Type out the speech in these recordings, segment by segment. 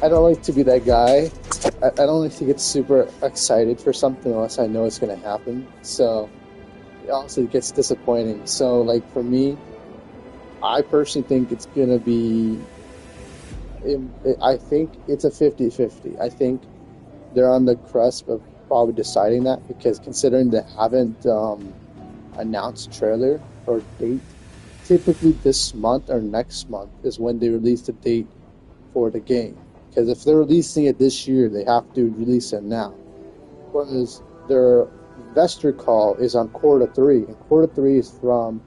I don't like to be that guy. I don't like to get super excited for something unless I know it's going to happen. So it also gets disappointing. So, like, for me, I personally think it's going to be. I think it's a 50-50. I think they're on the cusp of probably deciding that because considering they haven't announced trailer or date, typically this month or next month is when they release the date for the game. Because if they're releasing it this year, they have to release it now. Whereas their investor call is on quarter 3, and quarter 3 is from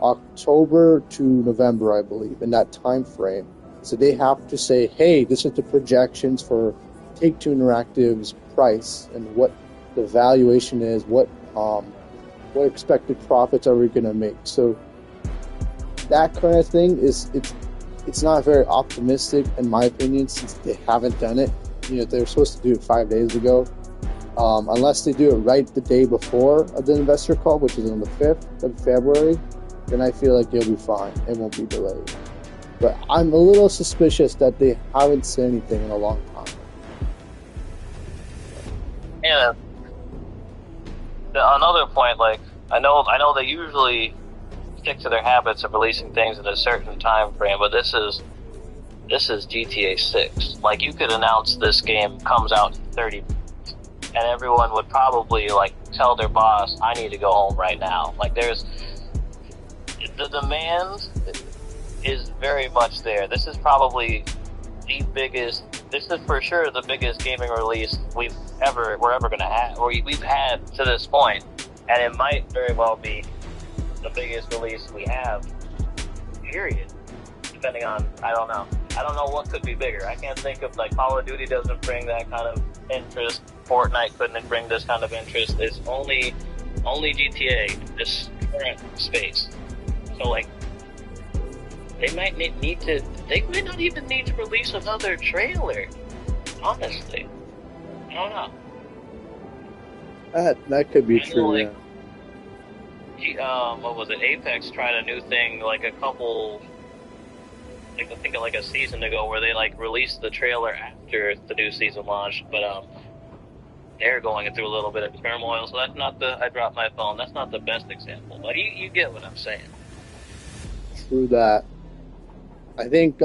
October to November, I believe, in that time frame. So they have to say, hey, this is the projections for Take-Two Interactive's price and what the valuation is, what expected profits are we going to make. So that kind of thing it's not very optimistic in my opinion since they haven't done it. You know, they were supposed to do it 5 days ago. Unless they do it right the day before the investor call, which is on the 5th of February, then I feel like it'll be fine. It won't be delayed. But I'm a little suspicious that they haven't said anything in a long time. Yeah. Another point, like, I know they usually stick to their habits of releasing things in a certain time frame, but this is GTA 6. Like, you could announce this game comes out in 30 minutes, and everyone would probably, like, tell their boss, I need to go home right now. Like, the demand is very much there. This is probably this is for sure the biggest gaming release we're ever gonna have, or we've had to this point, and it might very well be the biggest release we have, period. Depending on, I don't know what could be bigger. I can't think of, like, Call of Duty doesn't bring that kind of interest. Fortnite couldn't bring this kind of interest. It's only GTA, this current space. So, like, they might not even need to release another trailer. Honestly, I don't know. That could be true. Like, what was it? Apex tried a new thing like I think like a season ago, where they like released the trailer after the new season launched, but they're going through a little bit of turmoil. So that's not I dropped my phone. That's not the best example, but you get what I'm saying. True that. I think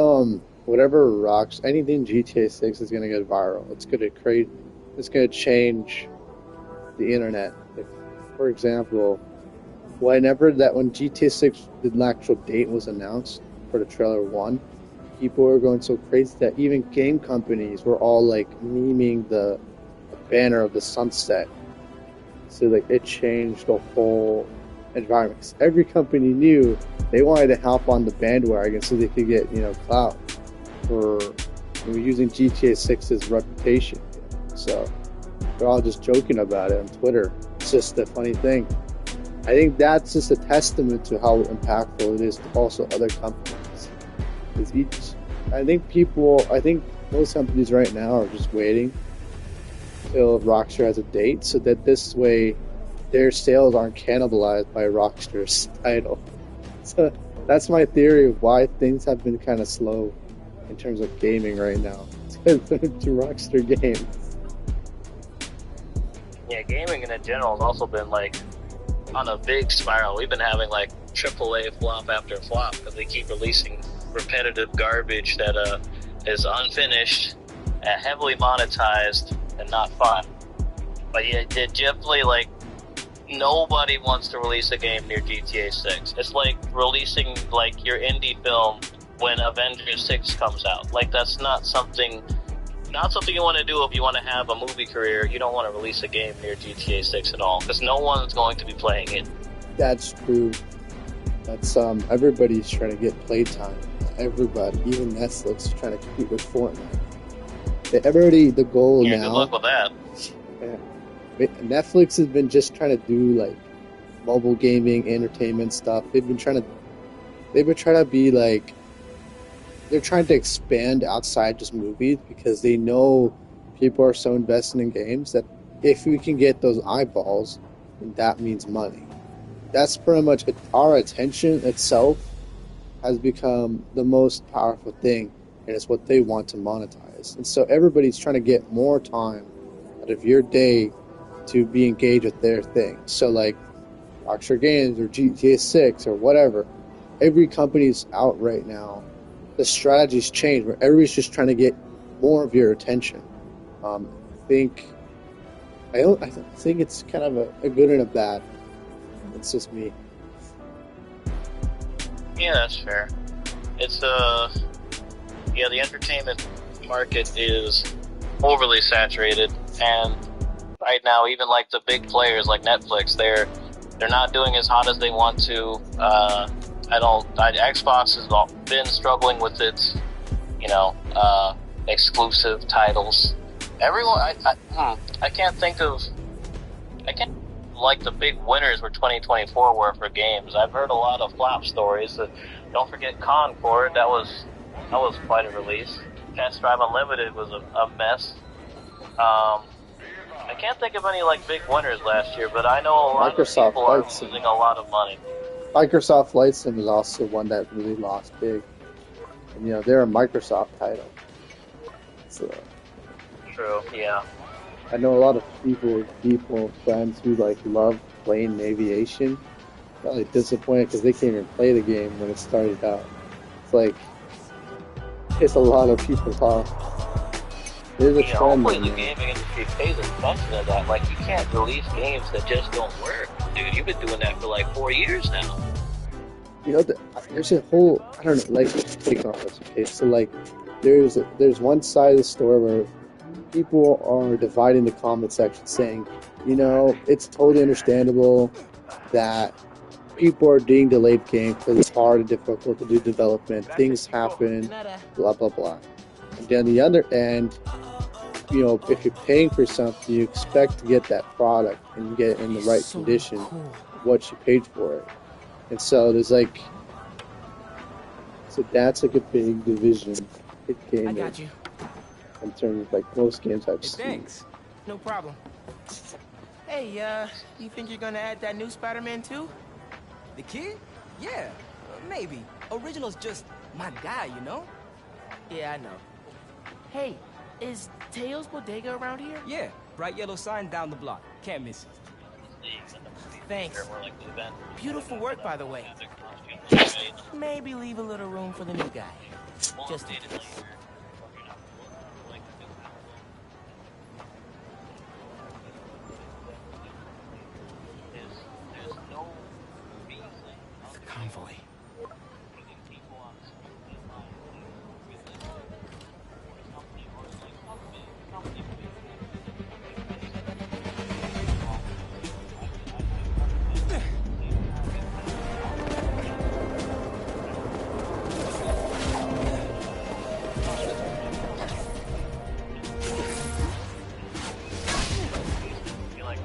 whatever rocks, anything GTA 6 is gonna get viral. It's gonna change the internet. Like, for example, when GTA 6 the actual date was announced for the trailer 1, people were going so crazy that even game companies were all like memeing the banner of the sunset. So like it changed the whole environment. 'Cause every company knew they wanted to hop on the bandwagon so they could get, clout for using GTA 6's reputation. So they're all just joking about it on Twitter. It's just a funny thing. I think that's just a testament to how impactful it is to also other companies. I think most companies right now are just waiting till Rockstar has a date so that this way their sales aren't cannibalized by Rockstar's title. So that's my theory of why things have been kind of slow in terms of gaming right now. To Rockstar games. Yeah, gaming in general has also been like on a big spiral. We've been having like AAA flop after flop because they keep releasing repetitive garbage that is unfinished, heavily monetized, and not fun. But yeah, definitely like nobody wants to release a game near GTA 6. It's like releasing like your indie film when Avengers 6 comes out. Like that's not something you want to do if you want to have a movie career. You don't want to release a game near GTA 6 at all because no one's going to be playing it. That's true. That's everybody's trying to get playtime. Everybody, even Netflix, is trying to compete with Fortnite. The goal now. Good luck with that. Yeah. Netflix has been just trying to do like mobile gaming, entertainment stuff. They've been trying to be like, they're trying to expand outside just movies because they know people are so invested in games that if we can get those eyeballs, then that means money. That's pretty much it. Our attention itself has become the most powerful thing. and it's what they want to monetize. And so everybody's trying to get more time out of your day to be engaged with their thing. So like Rockstar Games or GTA 6 or whatever, every company's out right now. The strategy's changed where everybody's just trying to get more of your attention. I think it's kind of a good and a bad. It's just me. Yeah, that's fair. It's the entertainment market is overly saturated, and right now, even like the big players like Netflix, they're not doing as hot as they want to. Xbox has been struggling with its, exclusive titles. Everyone, I can't like the big winners for 2024 were for games. I've heard a lot of flop stories. Don't forget Concord, that was quite a release. Test Drive Unlimited was a mess. I can't think of any like big winners last year, but I know a lot of people are losing a lot of money. Microsoft Flight Sim is also one that really lost big. And they're a Microsoft title. So true, yeah. I know a lot of people, friends who like love playing aviation. Probably disappointed because they can't even play the game when it started out. It's like it's a lot of people off. There's a trend. Hopefully the gaming industry pays attention to that. Like, you can't release games that just don't work. Dude, you've been doing that for like 4 years now. There's a whole, I don't know, like, take off this. Okay, so like, there's one side of the store where people are dividing the comment section saying, it's totally understandable that people are being delayed games because it's hard and difficult to do development. Things happen, blah, blah, blah. And then the other end, if you're paying for something, you expect to get that product and get it in the right condition of what you paid for it. And so there's like, that's like a big division in gaming. I got you. In terms of like most games I've seen. Thanks. No problem. Hey, you think you're gonna add that new Spider-Man too? The kid? Yeah, maybe. Original's just my guy, Yeah, I know. Hey, is Teo's Bodega around here? Yeah, bright yellow sign down the block. Can't miss it. Thanks. Beautiful work, by the way. Maybe leave a little room for the new guy. Just in case. The convoy.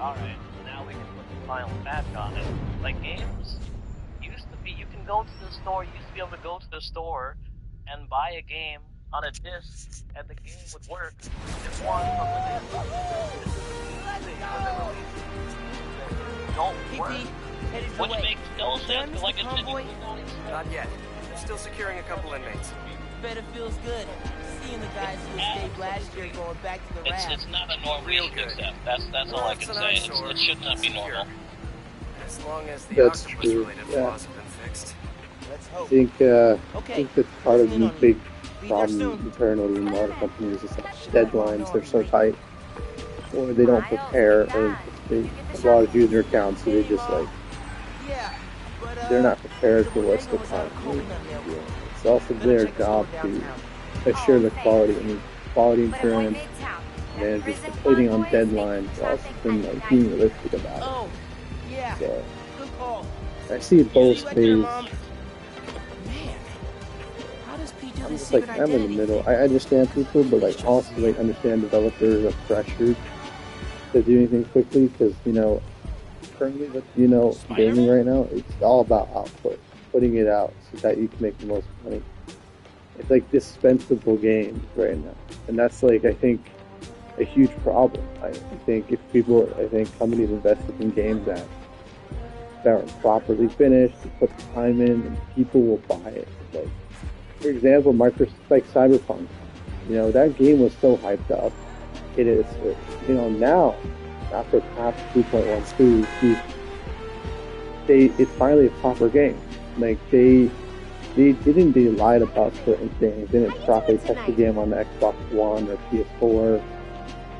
Alright, now we can put the final patch on it. Like, games used to be, you can go to the store, you used to be able to go to the store and buy a game on a disc, and the game would work if one from the disc. Don't work. Which makes no sense, like, not yet. They're still securing a couple inmates. Bet it feels good. Seeing the guys who escaped last year going back to the raft. It's not a normal real good. That's all I can say. It should not be normal. As long as the octopus-related flaws have been fixed. Let's hope. I think that's part of the big problem internally in a lot of companies is that deadlines are so tight, or they don't prepare, or a lot of user accounts, so they just like they're not prepared for what's to come. It's also their job to assure the quality. I mean, quality assurance, and just completing on deadlines. Also been like being realistic about it. So I see both ways. I'm just like, I'm in the middle. I understand people, but like also like understand developers are pressured to do anything quickly because currently with gaming right now, it's all about output, putting it out so that you can make the most money. It's like dispensable games right now, and that's like I think a huge problem. I think companies invested in games that are properly finished, put the time in, and people will buy it. Like For example, Microsoft, like Cyberpunk, that game was so hyped up. It is, now after patch 2.12, it's finally a proper game. Like they lied about certain things. They didn't properly test the game on the Xbox One or PS4.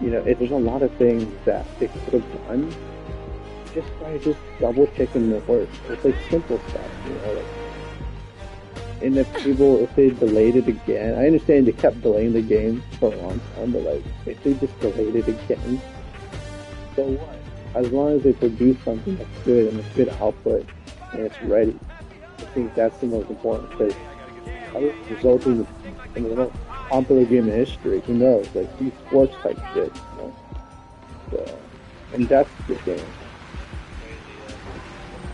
There's a lot of things that they could have done just by just double checking the work. It's like simple stuff, and if they delayed it again, I understand they kept delaying the game for a long time, but like if they just delayed it again, so what? As long as they produce something that's good and it's good output and it's ready, I think that's the most important, because resulting in the most popular game in history. Who knows? Like sports type shit, So, and that's the game.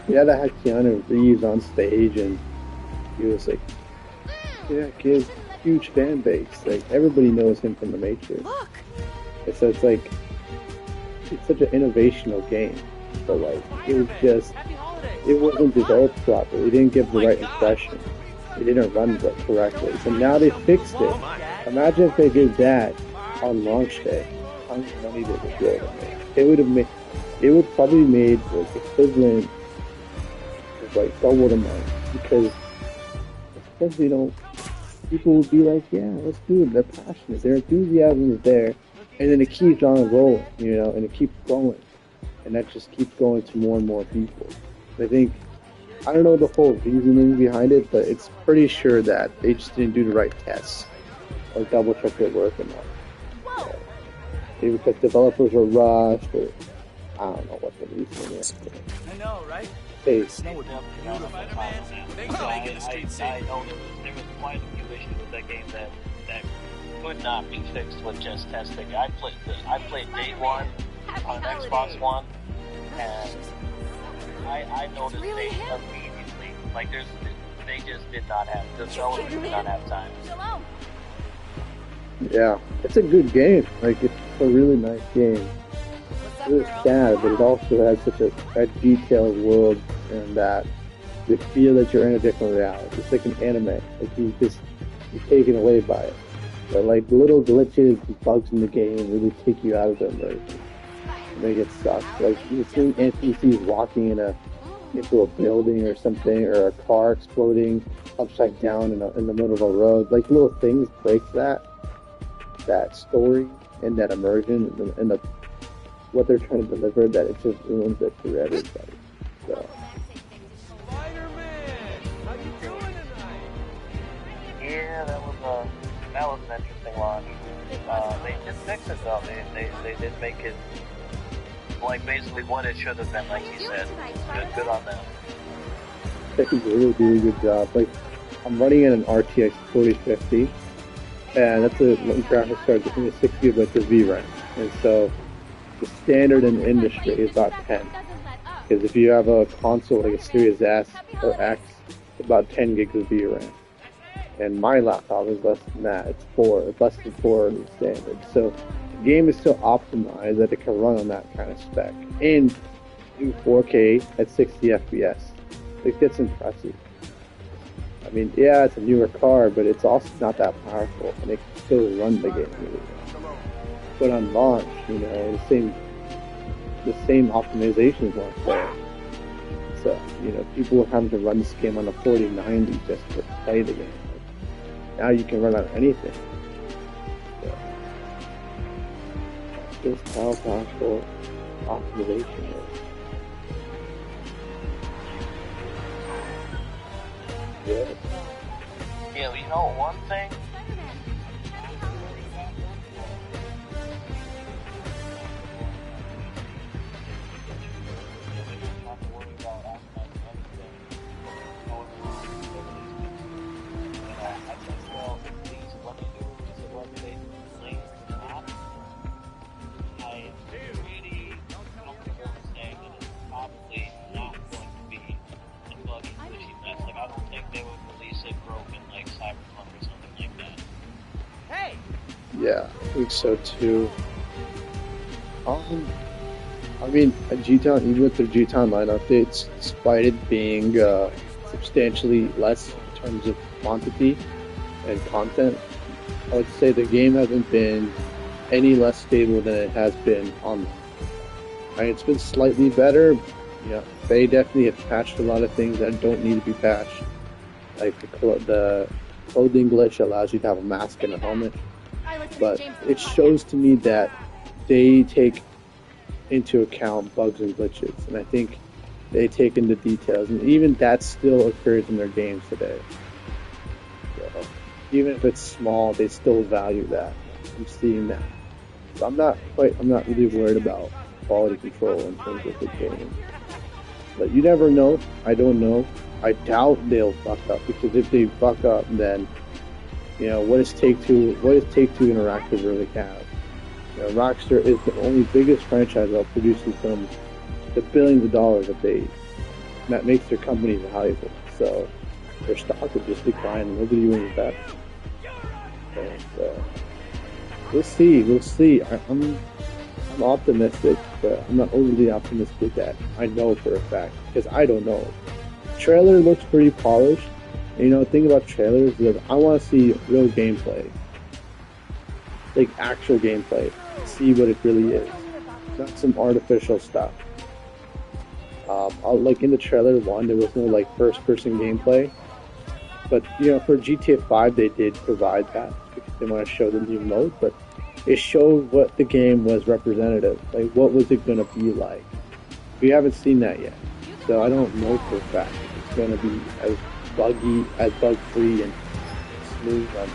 Yeah, that had Keanu Reeves on stage, and he was like, kid, huge fan base. Like everybody knows him from The Matrix. Look. So it's like, it's such an innovational game, but like it wasn't developed properly. It didn't give the right impression. It didn't run correctly. So now they fixed it. Imagine if they did that on launch day. How much money they would be able to make? It would probably made like equivalent of like double the money, because people would be like, yeah, let's do it. They're passionate. Their enthusiasm is there. And then it keeps on rolling, and it keeps going. And that just keeps going to more and more people. I don't know the whole reasoning behind it, but it's pretty sure that they just didn't do the right tests or double check their work enough. Maybe because developers were rushed, or I don't know what the reason is. I know, right? Hey, Snow would be beautiful. I know there was quite a few issues with that game that could not be fixed with just testing. I played day one on an Xbox One, and I noticed things immediately. Like they just did not have, the developers did not have time. yeah, it's a good game. Like, it's a really nice game. It's sad, but it also has such a detailed world, and that you feel that you're in a different reality. It's like an anime. Like you're taken away by it. But like little glitches and bugs in the game really take you out of the immersion. Make it suck. Like you're seeing NPCs walking into a building or something, or a car exploding upside down in the middle of a road. Like little things break that story and that immersion and what they're trying to deliver, that it just ruins it for everybody. So. Yeah, that was an interesting launch. They did fix it though. They did make it like basically what it should have been, like you said. Good on them. They did a really good job. Like, I'm running in an RTX 4050, and that's a graphics card in a 6 GB of VRAM, and so the standard in the industry is about 10. Because if you have a console like a Series S or X, it's about 10 gigs of VRAM. And my laptop is less than that. It's less than 4 in the standard. So the game is so optimized that it can run on that kind of spec and do 4K at 60 FPS. Like, that's impressive. I mean, yeah, it's a newer car, but it's also not that powerful, and it can still run the game really well. But on launch, the same optimizations weren't there. So, people were having to run this game on a 4090 just to play the game. Now you can run on anything. So, just how powerful optimization is. Yeah. Yeah, one thing. Yeah, I think so too. I mean, even with their G-Town line updates, despite it being substantially less in terms of quantity, and content, I would say the game hasn't been any less stable than it has been online. Right, it's been slightly better. They definitely have patched a lot of things that don't need to be patched, like the clothing glitch allows you to have a mask and a helmet. But it shows to me that they take into account bugs and glitches, and I think they take into details, and even that still occurs in their games today. So even if it's small, they still value that. I'm seeing that. So I'm not really worried about quality control in terms of the game. But you never know. I don't know. I doubt they'll fuck up, because if they fuck up, then what does Take-Two Interactive really have? Rockstar is the only biggest franchise that produces them the billions of dollars that makes their company valuable. So their stock will just decline, and nobody wins that. And we'll see. I'm optimistic, but I'm not overly optimistic that I know for a fact, because I don't know. Trailer looks pretty polished. And, the thing about trailers is I want to see real gameplay, like actual gameplay, see what it really is, not some artificial stuff. Like in the trailer 1, there was no like first-person gameplay, but for GTA 5 they did provide that because they want to show the new mode, but it showed what the game was representative, like what was it going to be like. We haven't seen that yet, so I don't know for a fact if it's going to be as buggy, as bug-free and smooth on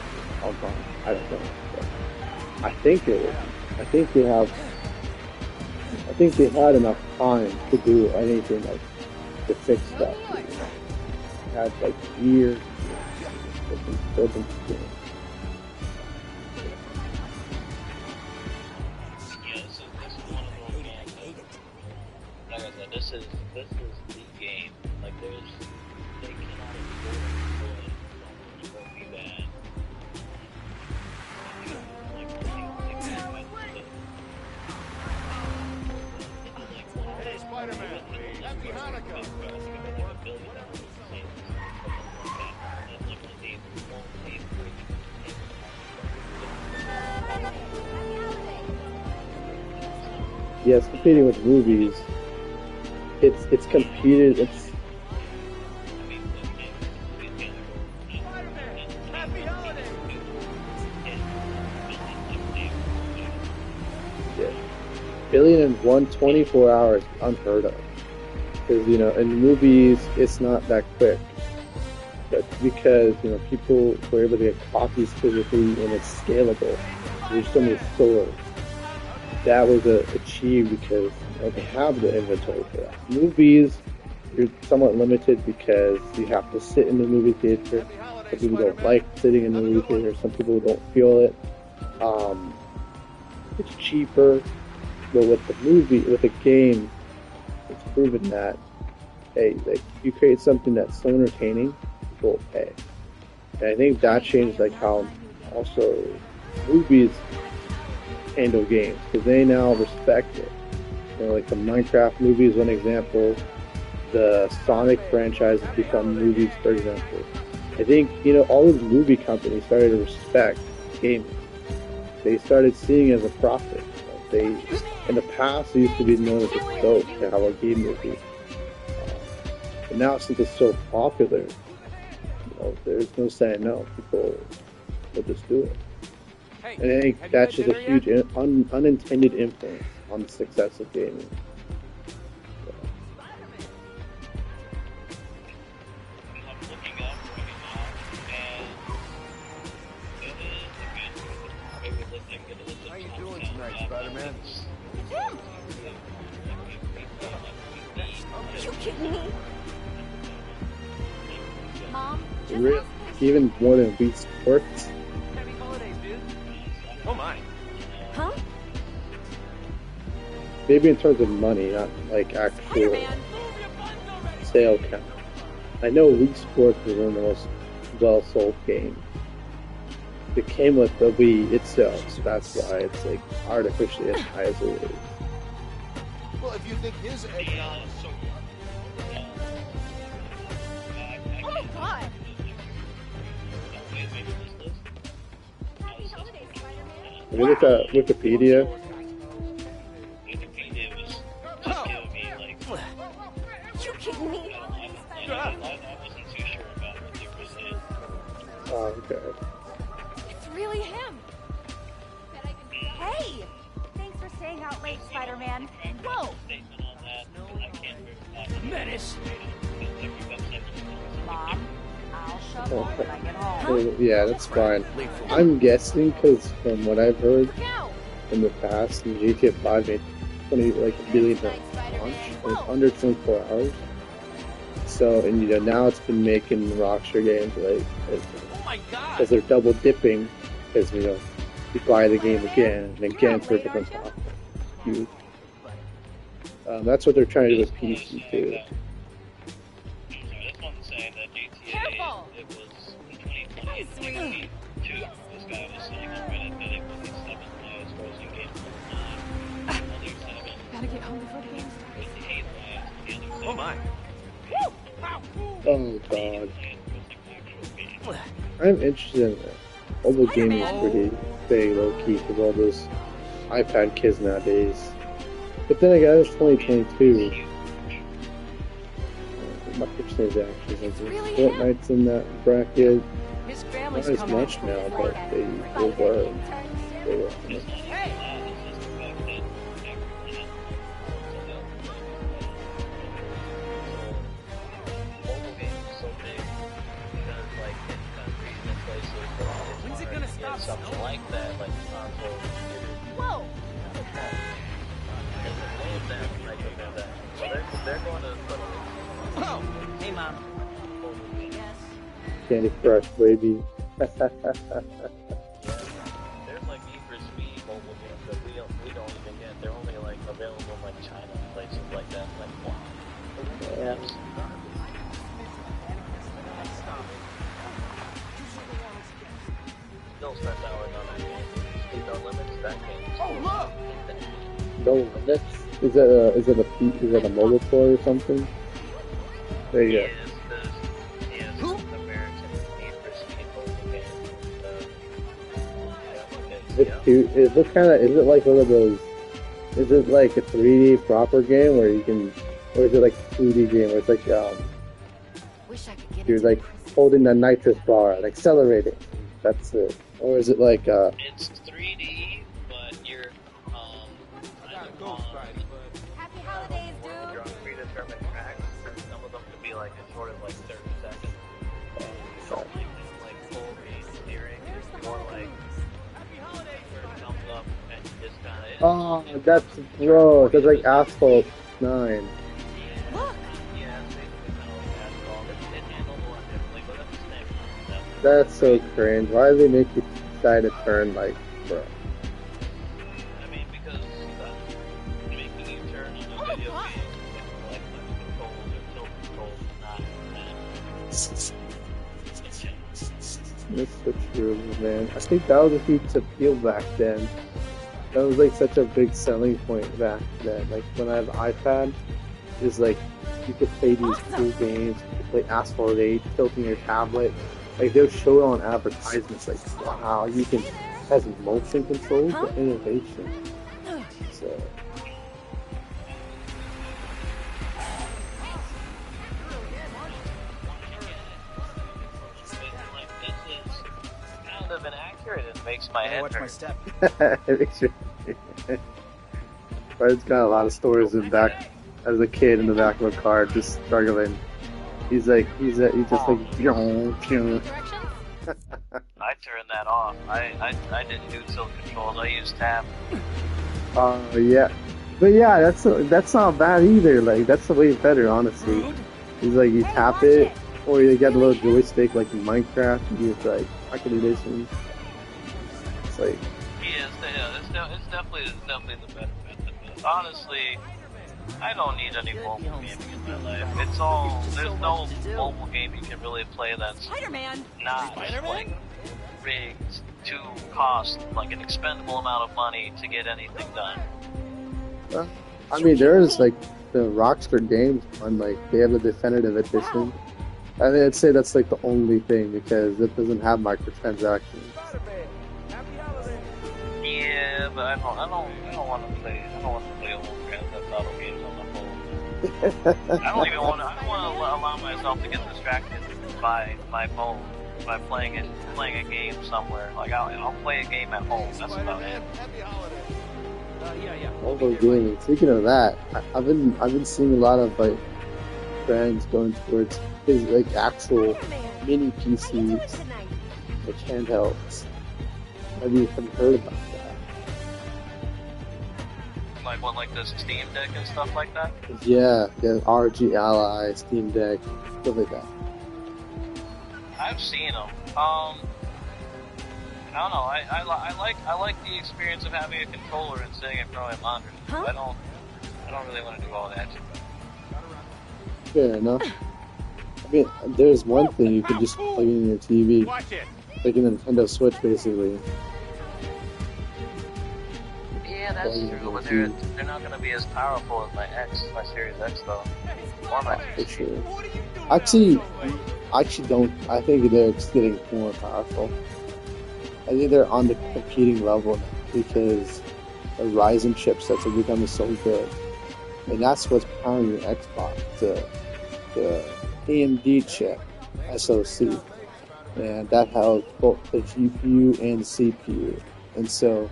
I don't know. But I think it will. I think they had enough time to do anything like to fix stuff. They had like years to building the game. This is the game. Like they cannot afford it won't be bad. Hey, Spider-Man, happy Hanukkah. Yes, competing with movies. It's competed. It's billion in 124 hours, unheard of. Because in movies it's not that quick, but because people were able to get copies physically and it's scalable. There's so many stores. That was achieved because they have the inventory for that. Movies, you're somewhat limited because you have to sit in the movie theater. Some people don't like sitting in the movie theater. Some people don't feel it. It's cheaper, but with a game, it's proven that like you create something that's so entertaining, people will pay. And I think that changed like how also movies handle games, because they now respect it. Like the Minecraft movie is one example. The Sonic franchise has become movies, for example. I think all these movie companies started to respect gaming. They started seeing it as a profit. In the past, it used to be known as a joke to have a game movie. But now, since it's so popular, there's no saying no. People will just do it. And I think that's just a huge unintended influence on the success of gaming. How you doing tonight, Spider-Man? Are you kidding me? Mom, Really, even more than Wii Sports. Happy holidays, dude. Oh my. Huh? Maybe in terms of money, not like actual sale count. I know Wii Sports was one of the most well-sold games. It came with the Wii itself, so that's why it's like artificially as high as it is. Well, if you think his eggnog... Oh my god! If you look at Wikipedia, Wikipedia was just giving me like. You kidding me? I wasn't too sure about what they were saying. oh, okay. It's really him. Hey! Thanks for staying out late, Spider-Man. Whoa! Statement on that. I can't verify. Menace. Mom, I'll shove off when I get home. So, yeah, that's fine. I'm guessing because from what I've heard Look out! in the past, GTA 5 made 20 like $1 billion at launch in under 24 hours. So, and you know, now it's been making Rockstar games like Oh my God! because they're double dipping because you know you buy the game again and again for a different platform. Huge. That's what they're trying to do with PC too. This one's saying that GTA, Careful! it was in 2020, this guy was saying on Reddit that it was the 7th highest grossing game of all time. Other 7 Gotta get home before the game starts. was the 8th highest, the other 7 Oh my! Oh god, highest grossing actual game. I'm interested in that. Mobile gaming is pretty big, low key, because all those iPad kids nowadays. But then again, it's 2022. Microtransactions, like Fortnite's in that bracket. His Not family's as coming much in. now, but they were. They were. Hey! Mobile games are so big because, like, in countries and places, When's it it's gonna hard to stop get something snowing? like that, like consoles, computers. Whoa! There's a load of them, microtransactions. So they're going to put Oh! Hey, Mom. Yes. Candy Crush, baby. there's like Need for Speed mobile games that we don't even get. They're only like available in like China and places like that. Like wow. Yeah. Still spent hours on that game. Speed No Limits, that game. Oh, look! No limits. Is it a mobile toy or something? There you go. Who? American Need for Speed mobile game. Is it like one of those? Is it like a 3D proper game where you can, or is it like a 2D game where it's like Wish I could get you're into like the prison. holding the nitrous bar and accelerating? That's it. Or is it like It's 3D, but you're kind of on Happy holidays, you're on dude! predetermined tracks, and some of them could be like as short as like 30 seconds. Like full race steering, or like where it comes up and you just kind of. oh, that's gross. That's like Asphalt 9. Look! Yeah, it's basically kind of like asphalt. It handles a lot differently, but that's the same concept. That's so cringe. Why do they make you decide to turn like, bro? I mean, because making you turn on a video God. game with like touch controls or tilt controls is not that. That's so true, man. I think that was a huge appeal back then. That was like such a big selling point back then. Like when I have an iPad, it's like you could play these cool games, you could play Asphalt 8, tilting your tablet. Like they'll show it on advertisements like, wow, you can has motion controls for innovation. So Like, this is kind of inaccurate. It makes my I head watch my hurt. step. it makes you. Fred's got a lot of stories in back as a kid in the back of a car, just struggling. He's just like, Directions? I turned that off. I didn't do tilt controls. I used tab. yeah. But yeah, that's not bad either. Like that's way better, honestly. Rude. It's like you tap it, or you get a little joystick like in Minecraft. You use like pocket editions. It's like It's definitely the better method. But honestly, I don't need any mobile gaming in my life. It's all there's no mobile game you can really play that's Spider-Man! not like rigged to cost like an expendable amount of money to get anything done. I mean, there's like the Rockstar games one, like they have the definitive edition. I mean, I'd say that's like the only thing because it doesn't have microtransactions. Spider-Man, happy holidays. but I don't want to play. I don't want to play old Grand Theft Auto games on the phone. I don't want to allow myself to get distracted by my phone by playing a game somewhere. Like I'll play a game at home. That's about it. Mobile gaming. Speaking of that, I've been seeing a lot of like brands going towards like actual mini PCs, like handhelds. Have you heard about that? Like what, like the Steam Deck and stuff like that? Yeah, RG Ally, Steam Deck, stuff like that. I've seen them. I don't know. I like the experience of having a controller and sitting in front of my monitor. Huh? I don't really want to do all that. Fair enough. I mean, there's one thing you can just plug in your TV, like a Nintendo Switch, basically. Yeah, that's true. But they're not going to be as powerful as my Series X, though. Or my For sure. Actually don't. I think they're getting more powerful. I think they're on the competing level now because the Ryzen chipsets are becoming so good, and that's what's powering your Xbox. The AMD chip SoC, and that has both the GPU and the CPU, and so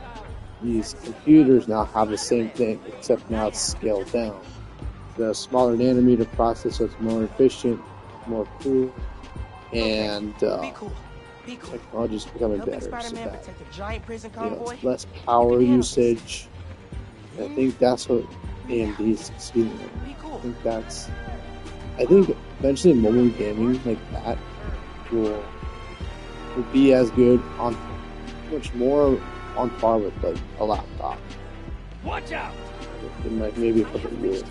these computers now have the same thing, except now it's scaled down. The smaller nanometer processor is more efficient, more cool, and technology's becoming better. So that, less power usage. I think that's what AMD is succeeding in. I think eventually mobile gaming like that will be as good on much more on par with like a laptop. Watch out! In like maybe a couple of years.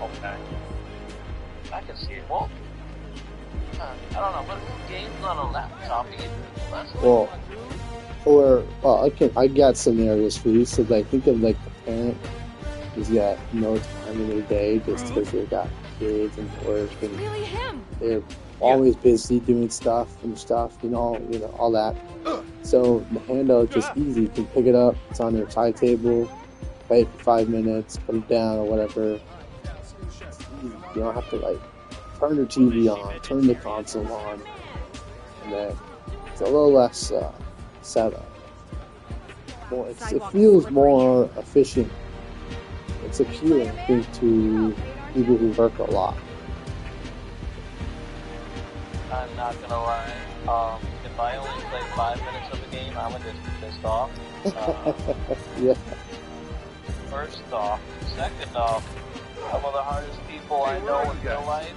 Okay. I can see it. Well, I don't know, but games on a laptop either. I got scenarios for you. So like, think of like the parent who's got no time in their day just because they got kids and work and they're always busy doing stuff, all that. So the handheld is just easy. You can pick it up. It's on their side table. Play it for 5 minutes. Put it down or whatever. You don't have to like turn the TV on, turn the console on, and then it's a little less setup. It feels more efficient. It's appealing, I think, to people who work a lot. I'm not gonna lie. If I only play 5 minutes of a game, I'm gonna just be pissed off. Yeah. First off, second off, some of the hardest people I know in real life,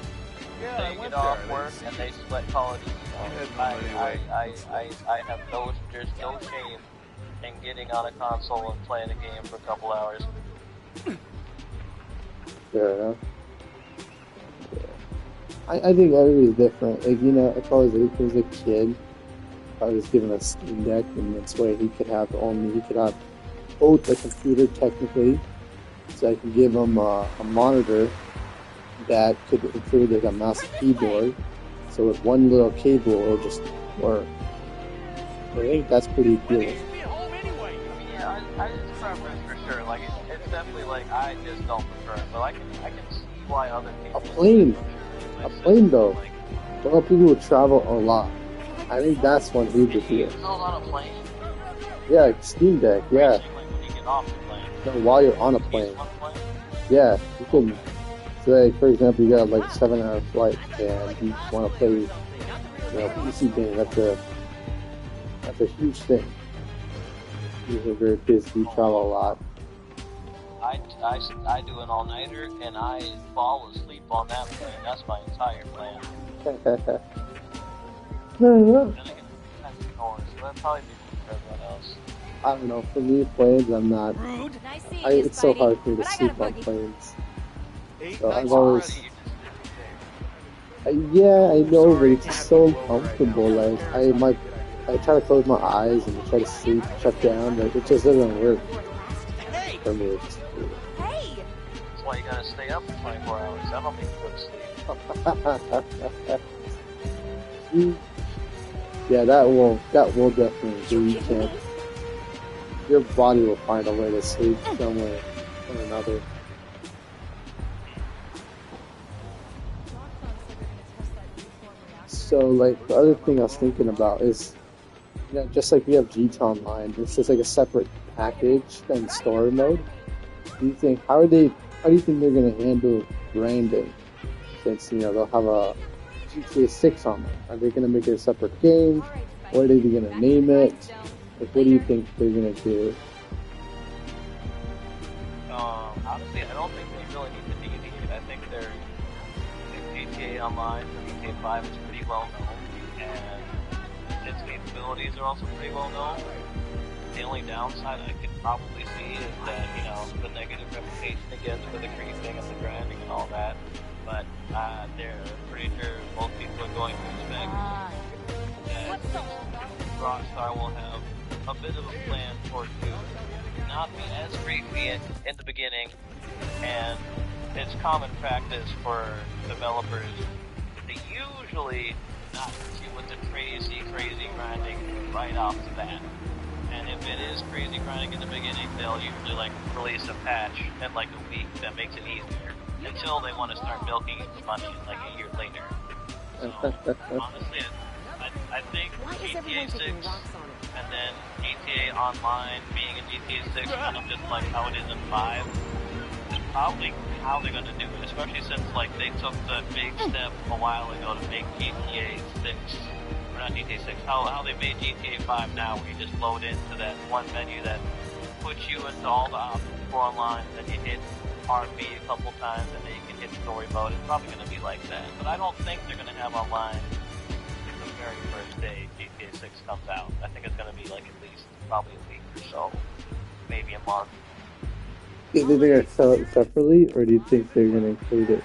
they get off work and they sweat Call of Duty. I have there's no shame in getting on a console and playing a game for a couple hours. Fair enough. Yeah. I think everybody's different. Like, if I was a kid, I was given a Steam Deck, and that's why he could have both a computer technically, so I could give him a monitor that could include like a mouse and keyboard. So with one little cable, it'll just work. I think that's pretty appealing. Yeah, I just preference for sure. Like it's definitely like I just don't prefer it, but I can see why other people. A plane though. A lot of people who travel a lot. I think that's one huge appeal. On a plane? Yeah, like Steam Deck. Yeah. Like when you get off the plane. No, while you're on a plane. Yeah, you can. So, like, for example, you got like a 7-hour flight, and you want to play, PC game. That's a huge thing. You're very busy, you travel a lot. I do an all-nighter, and I fall asleep on that plane. That's my entire plan. No. Then I get so that'd probably be for everyone else. I don't know. For me, planes, I'm not. It's so hard for me to sleep on planes. So I've always. Yeah, I know, but it's just so uncomfortable. Like I try to close my eyes and try to sleep, shut down, but it just doesn't work for me. That's why you gotta stay up for 24 hours. That'll make you go to sleep. Yeah, that will definitely do. You can't. Your body will find a way to sleep somewhere or another. So, like, the other thing I was thinking about is, just like we have GTA Online, it's just like a separate package than story mode. Do you think how do you think they're gonna handle branding? Since they'll have a GTA 6 online, are they gonna make it a separate game? What are they gonna name it? Like, what do you think they're gonna do? Honestly, I don't think they really need to deviate. I think GTA Online for GTA 5 is pretty well known, and its capabilities are also pretty well known. The only downside I could probably see is that, the negative reputation it gets for the creeping and the grinding and all that. But they're pretty sure most people are going to expect that Rockstar will have a bit of a plan for it to not be as creepy in the beginning, and it's common practice for developers to usually not hit you with the crazy grinding right off the bat. And if it is crazy grinding in the beginning, they'll usually release a patch in like a week that makes it easier, until they want to start milking it for money like a year later. So honestly, I think GTA 6 and then GTA Online being in GTA 6 kind of just like how it is in 5 is probably how they're going to do it, especially since they took the big step a while ago to make GTA 6, or not GTA 6, how they made GTA 5 now, where you just load into that one menu that puts you into all the options for online, and then you hit RB a couple times, and then you can hit story mode. It's probably going to be like that, but I don't think they're going to have online the very first day GTA 6 comes out. I think it's going to be at least probably a week or so, maybe a month. Do you think they're going to sell it separately, or do you think they're going to include it?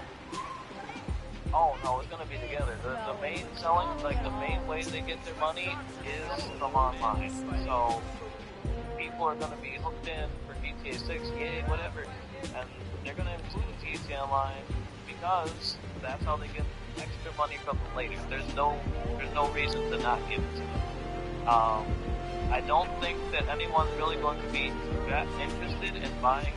Oh no, it's going to be together. The main selling, the main way they get their money is from online. So people are going to be hooked in for GTA 6, yay, whatever, and they're going to include GTA Online because that's how they get extra money from them later. There's no reason to not give it to them. I don't think that anyone's really going to be that interested in buying.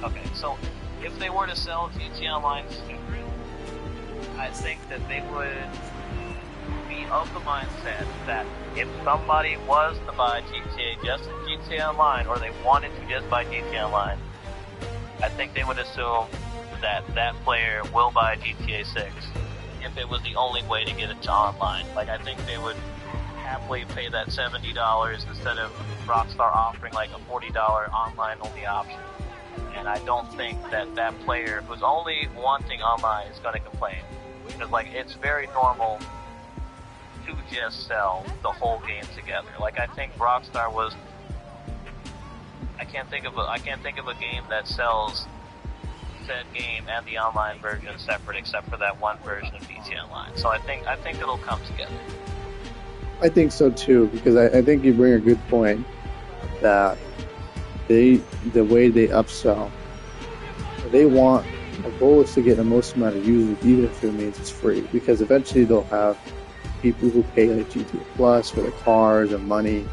Okay, so if they were to sell GTA Online separate, I think that they would be of the mindset that if somebody was to buy just GTA Online, or they wanted to just buy GTA Online, I think they would assume that that player will buy GTA 6 if it was the only way to get it to online. I think they would happily pay that $70 instead of Rockstar offering a $40 online only option. And I don't think that player who's only wanting online is going to complain. Because it's very normal to just sell the whole game together. I think Rockstar was, I can't think of a game that sells said game and the online version separate, except for that one version of GTA Online. So I think it'll come together. I think so too, because I think you bring a good point that the way they upsell, they want, the goal is to get the most amount of users, even if it means it's free, because eventually they'll have people who pay GTA Plus for the cars and money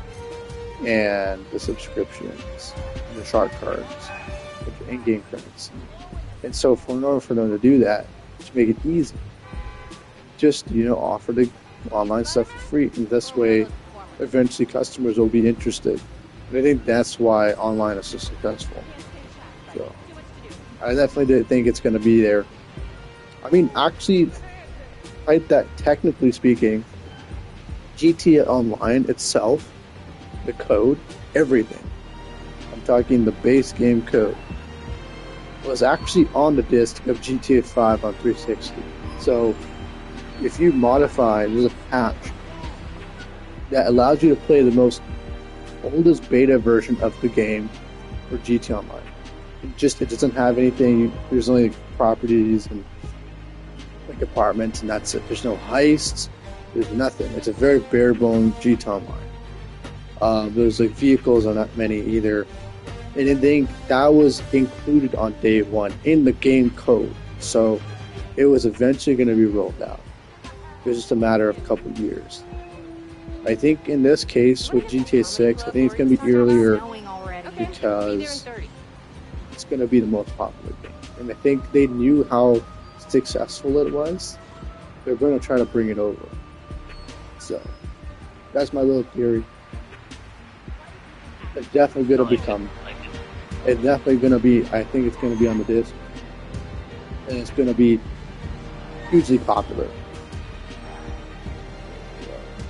and the subscriptions and the shark cards, the in-game currency. And so in order for them to do that, to make it easy, just offer the online stuff for free, and this way eventually customers will be interested. And I think that's why online is so successful. So I definitely think it's going to be there. I mean, actually, that technically speaking, GTA Online itself, the code, everything, I'm talking the base game code, was actually on the disc of GTA 5 on 360. So if you modify, there's a patch that allows you to play the most oldest beta version of the game for GTA Online. It doesn't have anything. There's only properties and apartments, and that's it. There's no heists. There's nothing. It's a very bare bones GTA Online. There's vehicles are not many either. And I think that was included on day one in the game code. So it was eventually going to be rolled out. It was just a matter of a couple of years. I think in this case with GTA 6, I think it's going to be earlier Okay, because it's going to be the most popular game. And I think they knew how successful it was. They're going to try to bring it over. So, that's my little theory. It's definitely going to become... It's definitely going to be... I think it's going to be on the disc. And it's going to be hugely popular.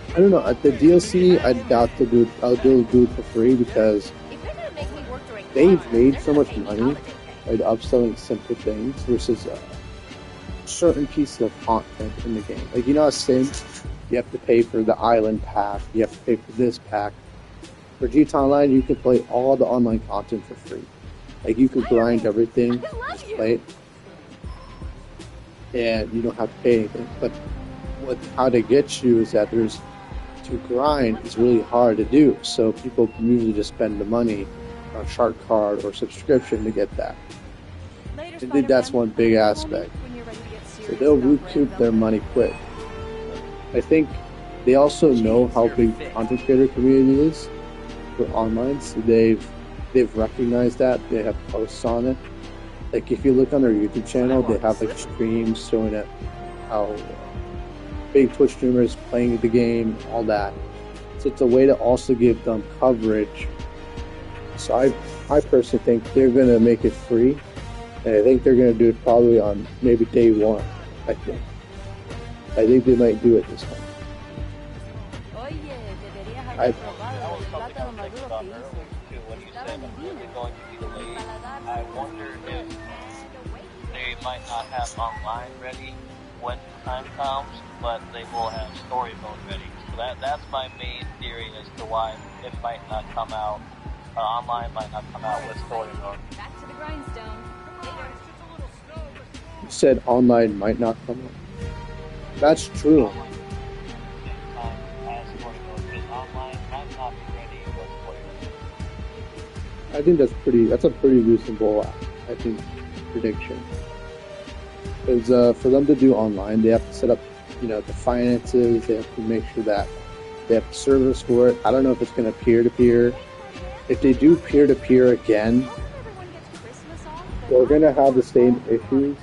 I don't know. The DLC, I doubt to do. I'll do it for free because they've made so much money by upselling simple things versus certain pieces of content in the game. Like, you know, Sims, you have to pay for the island pack. You have to pay for this pack. For GTA Online, you can play all the online content for free. Like, you could grind everything, just play it, and you don't have to pay anything. But how they get you is that to grind is really hard to do, so people usually just spend the money on a shark card or subscription to get that. I think that's one big aspect. So they'll recoup their money quick. I think they also know how big the content creator community is for online, so they've recognized that. They have posts on it. Like, if you look on their YouTube channel, they have like streams showing it how big Twitch streamers playing the game, all that. So it's a way to also give them coverage. So I personally think they're going to make it free, and I think they're going to do it probably on maybe day one. I think they might do it this time. I wonder if they might not have online ready when time comes, but they will have story mode ready. So that's my main theory as to why it might not come out. Online might not come out with story mode. Back to the grindstone. You said online might not come out. That's true. I think that's a pretty reasonable, I think, prediction. Because for them to do online, they have to set up, the finances. They have to make sure that they have servers for it. I don't know if it's going to peer-to-peer. If they do peer-to-peer again, we're going to have the same issues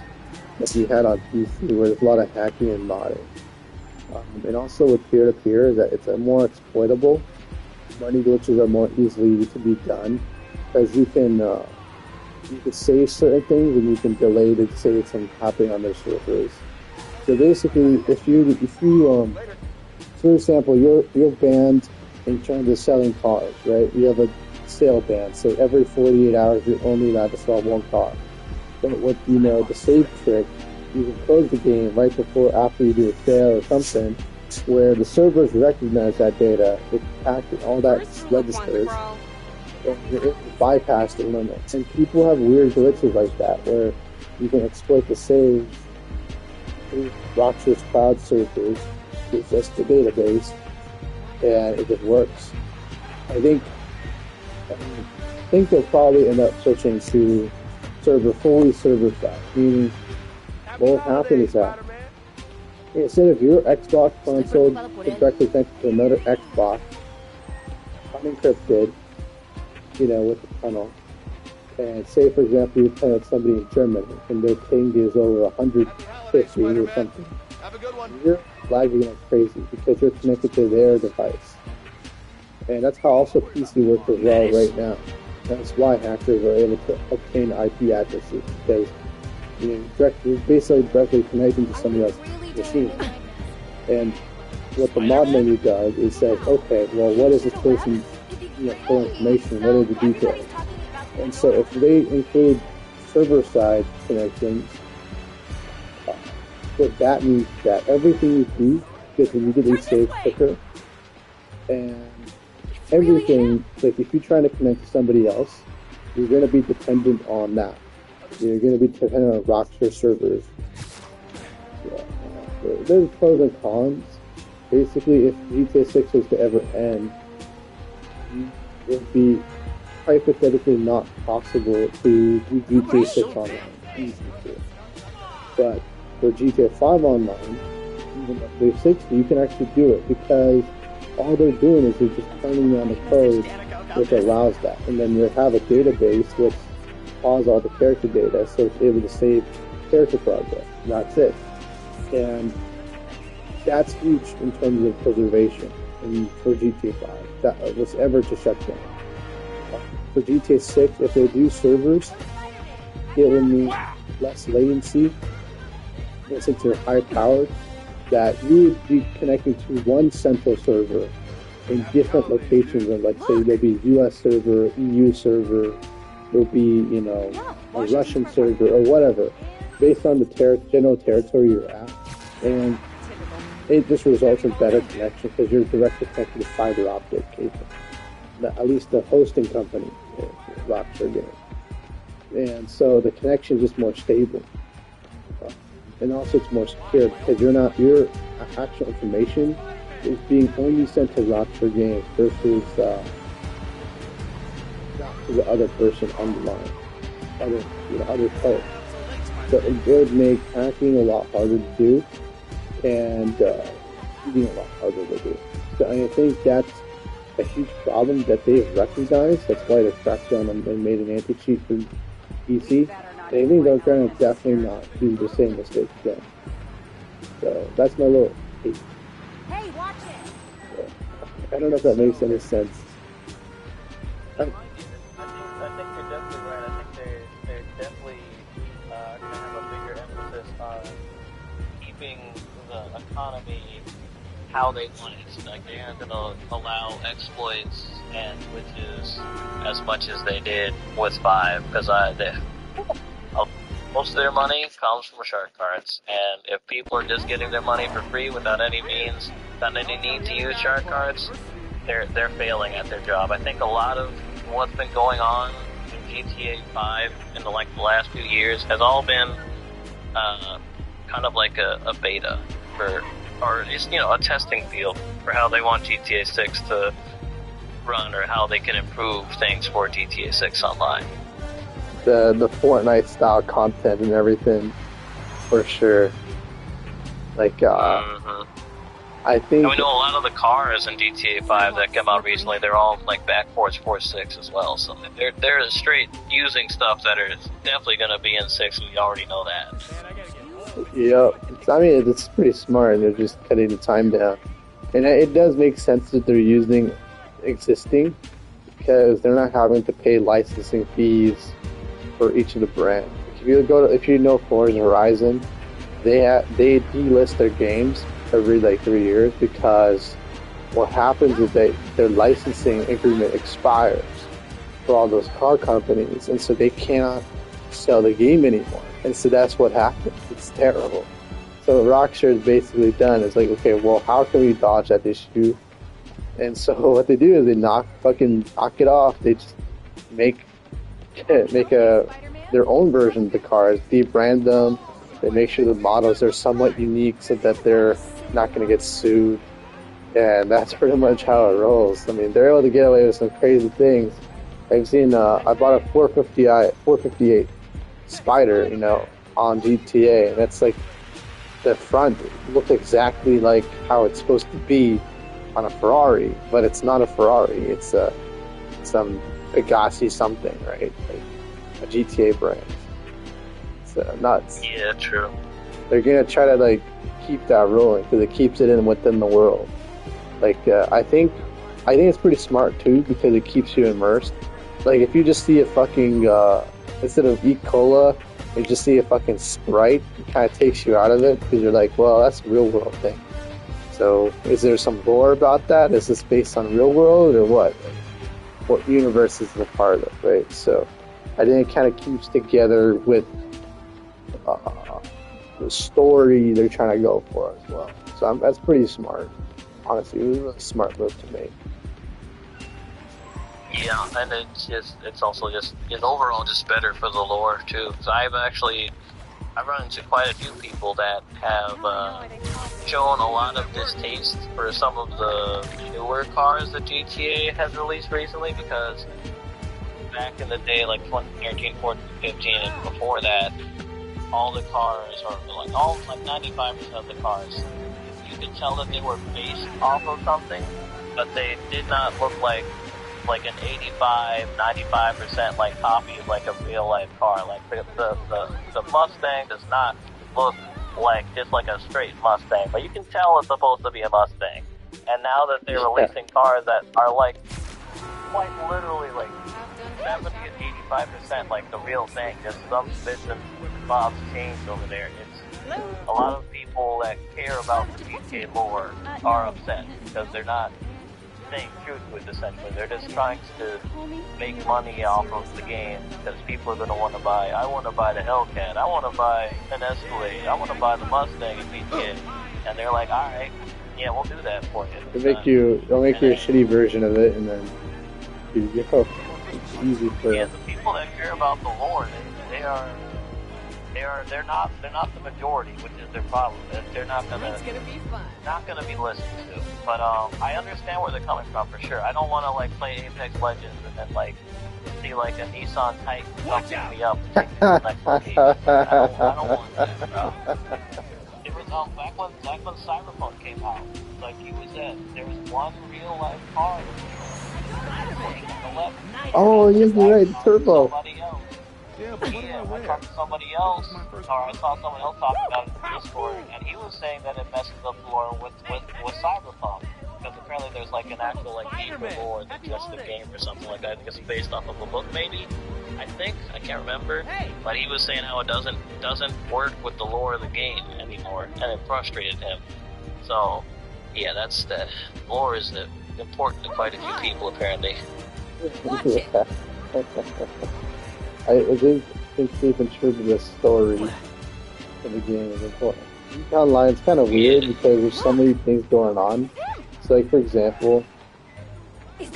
that we had on PC, where there's a lot of hacking and modding. And also with peer-to-peer, is that it's more exploitable. Money glitches are more easily to be done, because you can save certain things and you can delay the saves from happening on their servers. So basically, if you for example, you're banned in terms of selling cars, right? You have a sale ban, so every 48 hours you're only allowed to sell one car. But with the save trick, you can close the game right before after you do a sale or something, where the servers recognize that data, they pack all that registers, and you're able to bypass the limit. And people have weird glitches like that, where you can exploit the saves through Rockstar's cloud servers, it's just the database, and it just works. I think they'll probably end up switching to fully server side, meaning what will happen is that instead of your Xbox console directly connected to another Xbox, unencrypted, with the tunnel, and say for example you're playing with somebody in Germany and their ping is over 150 or something, you're lagging like crazy because you're connected to their device. And that's how also PC works as well right now. That's why hackers are able to obtain IP addresses, because you're basically directly connecting to somebody else's machine. And what the mod menu does is says, okay, well, what is this person, full information? What are the details? And so if they include server-side connections, what that means is that everything you do gets immediately saved quicker, and everything, like if you're trying to connect to somebody else, you're going to be dependent on that. You're going to be dependent on Rockstar servers. There's pros and cons. Basically, if GTA 6 was to ever end, it would be hypothetically not possible to do GTA 6 online. Easy to. But for GTA 5 online, even at 360, you can actually do it, because all they're doing is they're just turning on the code which allows that, and then you have a database which has all the character data, so it's able to save character progress. That's it, and that's huge in terms of preservation. And for GTA 5, that was ever to shut down. For GTA 6, if they do servers, it will mean less latency, and since they're high powered, that you would be connecting to one central server in different locations, and like say there'll be US server, EU server, there'll be, a Russian server or whatever, based on the general territory you're at, and it just results in better connection because you're directly connected to fiber optic cable. At least the hosting company, Rockstar Games, and so the connection is just more stable, and also it's more secure because your actual information is being only sent to Rockstar Games versus not to the other person on the line, other players. So it would make hacking a lot harder to do, and cheating a lot harder to do. So I think that's a huge problem that they've recognized. That's why they cracked down and made an anti-cheat for PC. And I think they're going to definitely not do the same mistake again. So that's my little hate. Hey, watch it! So, I don't know if that makes any sense. I think you're definitely right. I think they're definitely going to have a bigger emphasis on keeping the economy how they want it. Like, they aren't going to allow exploits and glitches as much as they did with 5, because most of their money comes from shark cards, and if people are just getting their money for free without any means, without any need to use shark cards, they're failing at their job. I think a lot of what's been going on in GTA 5 in the last few years has all been kind of like a beta or just, a testing field for how they want GTA 6 to run, or how they can improve things for GTA 6 online. The Fortnite style content and everything, for sure. Like, I think... And we know a lot of the cars in GTA 5 that come out recently, they're all like backports for 6 as well, so they're straight using stuff that is definitely going to be in 6, and we already know that. Yeah, it's pretty smart. They're just cutting the time down, and it does make sense that they're using existing, because they're not having to pay licensing fees for each of the brands. If you know Forza Horizon, they delist their games every 3 years, because what happens is their licensing agreement expires for all those car companies, and so they cannot sell the game anymore. And so that's what happens. It's terrible. So what Rockstar has basically done is okay, well, how can we dodge that issue? And so what they do is they knock it off. They just make their own version of the cars, debrand them. They make sure the models are somewhat unique so that they're not going to get sued. And that's pretty much how it rolls. They're able to get away with some crazy things. I've seen, I bought a 458 Spider, on GTA, and that's the front looked exactly like how it's supposed to be on a Ferrari, but it's not a Ferrari. It's some Pegassi something, right? A GTA brand. It's nuts. Yeah, true. They're gonna try to keep that rolling because it keeps it within the world. I think it's pretty smart too, because it keeps you immersed. If you just see a fucking instead of E. Cola, you just see a fucking Sprite, it kind of takes you out of it, because you're well, that's a real world thing. So, is there some lore about that? Is this based on real world, or what? What universe is it a part of, right? So, I think it kind of keeps together with the story they're trying to go for as well. So, that's pretty smart. Honestly, it was a really smart move to make. Yeah, and it's also overall just better for the lore too. Because I've run into quite a few people that have shown a lot of distaste for some of the newer cars that GTA has released recently, because back in the day, 2013, 14, 15, and before that, all the cars, or 95% of the cars, you could tell that they were based off of something, but they did not look like an 85-95% like copy of like a real life car. Like the Mustang does not look like just like a straight Mustang, but you can tell it's supposed to be a Mustang. And now that they're releasing cars that are like quite literally like 70 to 85% like the real thing, just some bits and bobs changed over there. It's a lot of people that care about the GTA lore are upset because they're not staying true to it essentially. They're just trying to make money off of the game because people are going to want to buy. I want to buy the Hellcat. I want to buy an Escalade. I want to buy the Mustang in GTA. And they're like, all right, yeah, we'll do that for you. They'll make you a shitty version of it, and then you go. It's easy for the people that care about the lore, they're not the majority, which is their problem. They're not gonna be listened to. But I understand where they're coming from for sure. I don't want to like play Apex Legends and then like see like a Nissan Titan fucking me up and take me to the next location. I don't want that, bro. It was back when Cyberpunk came out. Like he was there was one real life car. Oh, yes, you're right, Turbo. I talked to somebody else, or I saw someone else talking about it in Discord, and he was saying that it messes up the lore with Cyberpunk. Because apparently there's like an actual like deeper lore than just the game or something like that. I think it's based off of a book maybe. I can't remember. But he was saying how it doesn't work with the lore of the game anymore, and it frustrated him. So yeah, that's the lore is important to quite a few people apparently. I think they contribute the story to the game is important. Online, it's kind of weird because there's so many things going on. So, like for example, you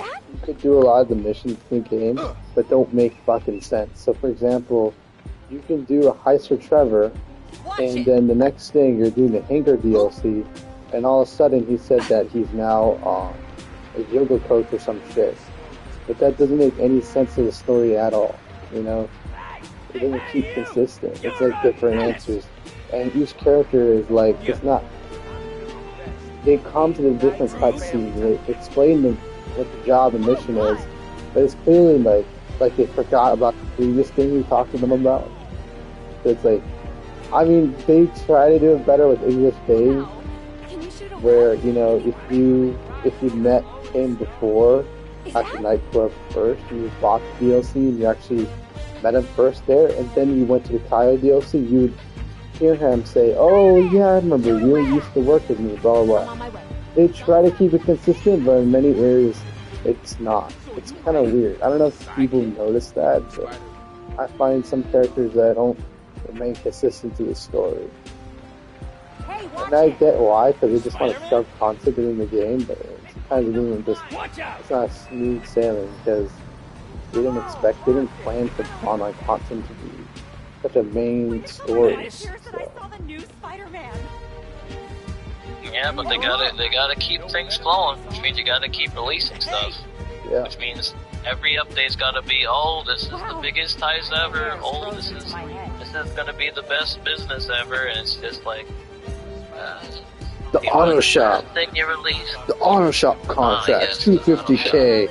could do a lot of the missions in the game, but don't make fucking sense. So, for example, you can do a heist for Trevor, and then the next thing you're doing the Hangar DLC, and all of a sudden he said that he's now a yoga coach or some shit. But that doesn't make any sense to the story at all. You know, it doesn't keep consistent. It's like different answers, and each character is like it's not. They come to the different cutscenes. They explain what the job and mission is, but it's clearly like they forgot about the previous thing we talked to them about. So it's like, I mean, they try to do it better with English Days, where you know if you met him before. Actually, Night Club first, you bought the DLC and you actually met him first there, and then you went to the Kyle DLC, you would hear him say, oh yeah, I remember, you used to work with me, blah blah blah. They try to keep it consistent, but in many areas, it's not. It's kind of weird. I don't know if people notice that, but I find some characters that don't remain consistent to the story. And I get why, because they just want to shove content in the game, but kind of doing just it's not smooth sailing because they didn't plan for online content to be such a main story. So. Yeah, but they gotta keep things flowing, which means you gotta keep releasing stuff. Yeah. Which means every update's gotta be, oh, this is the biggest heist ever. Oh, this is gonna be the best business ever, and it's just like. The auto shop. The auto shop contracts, $250K.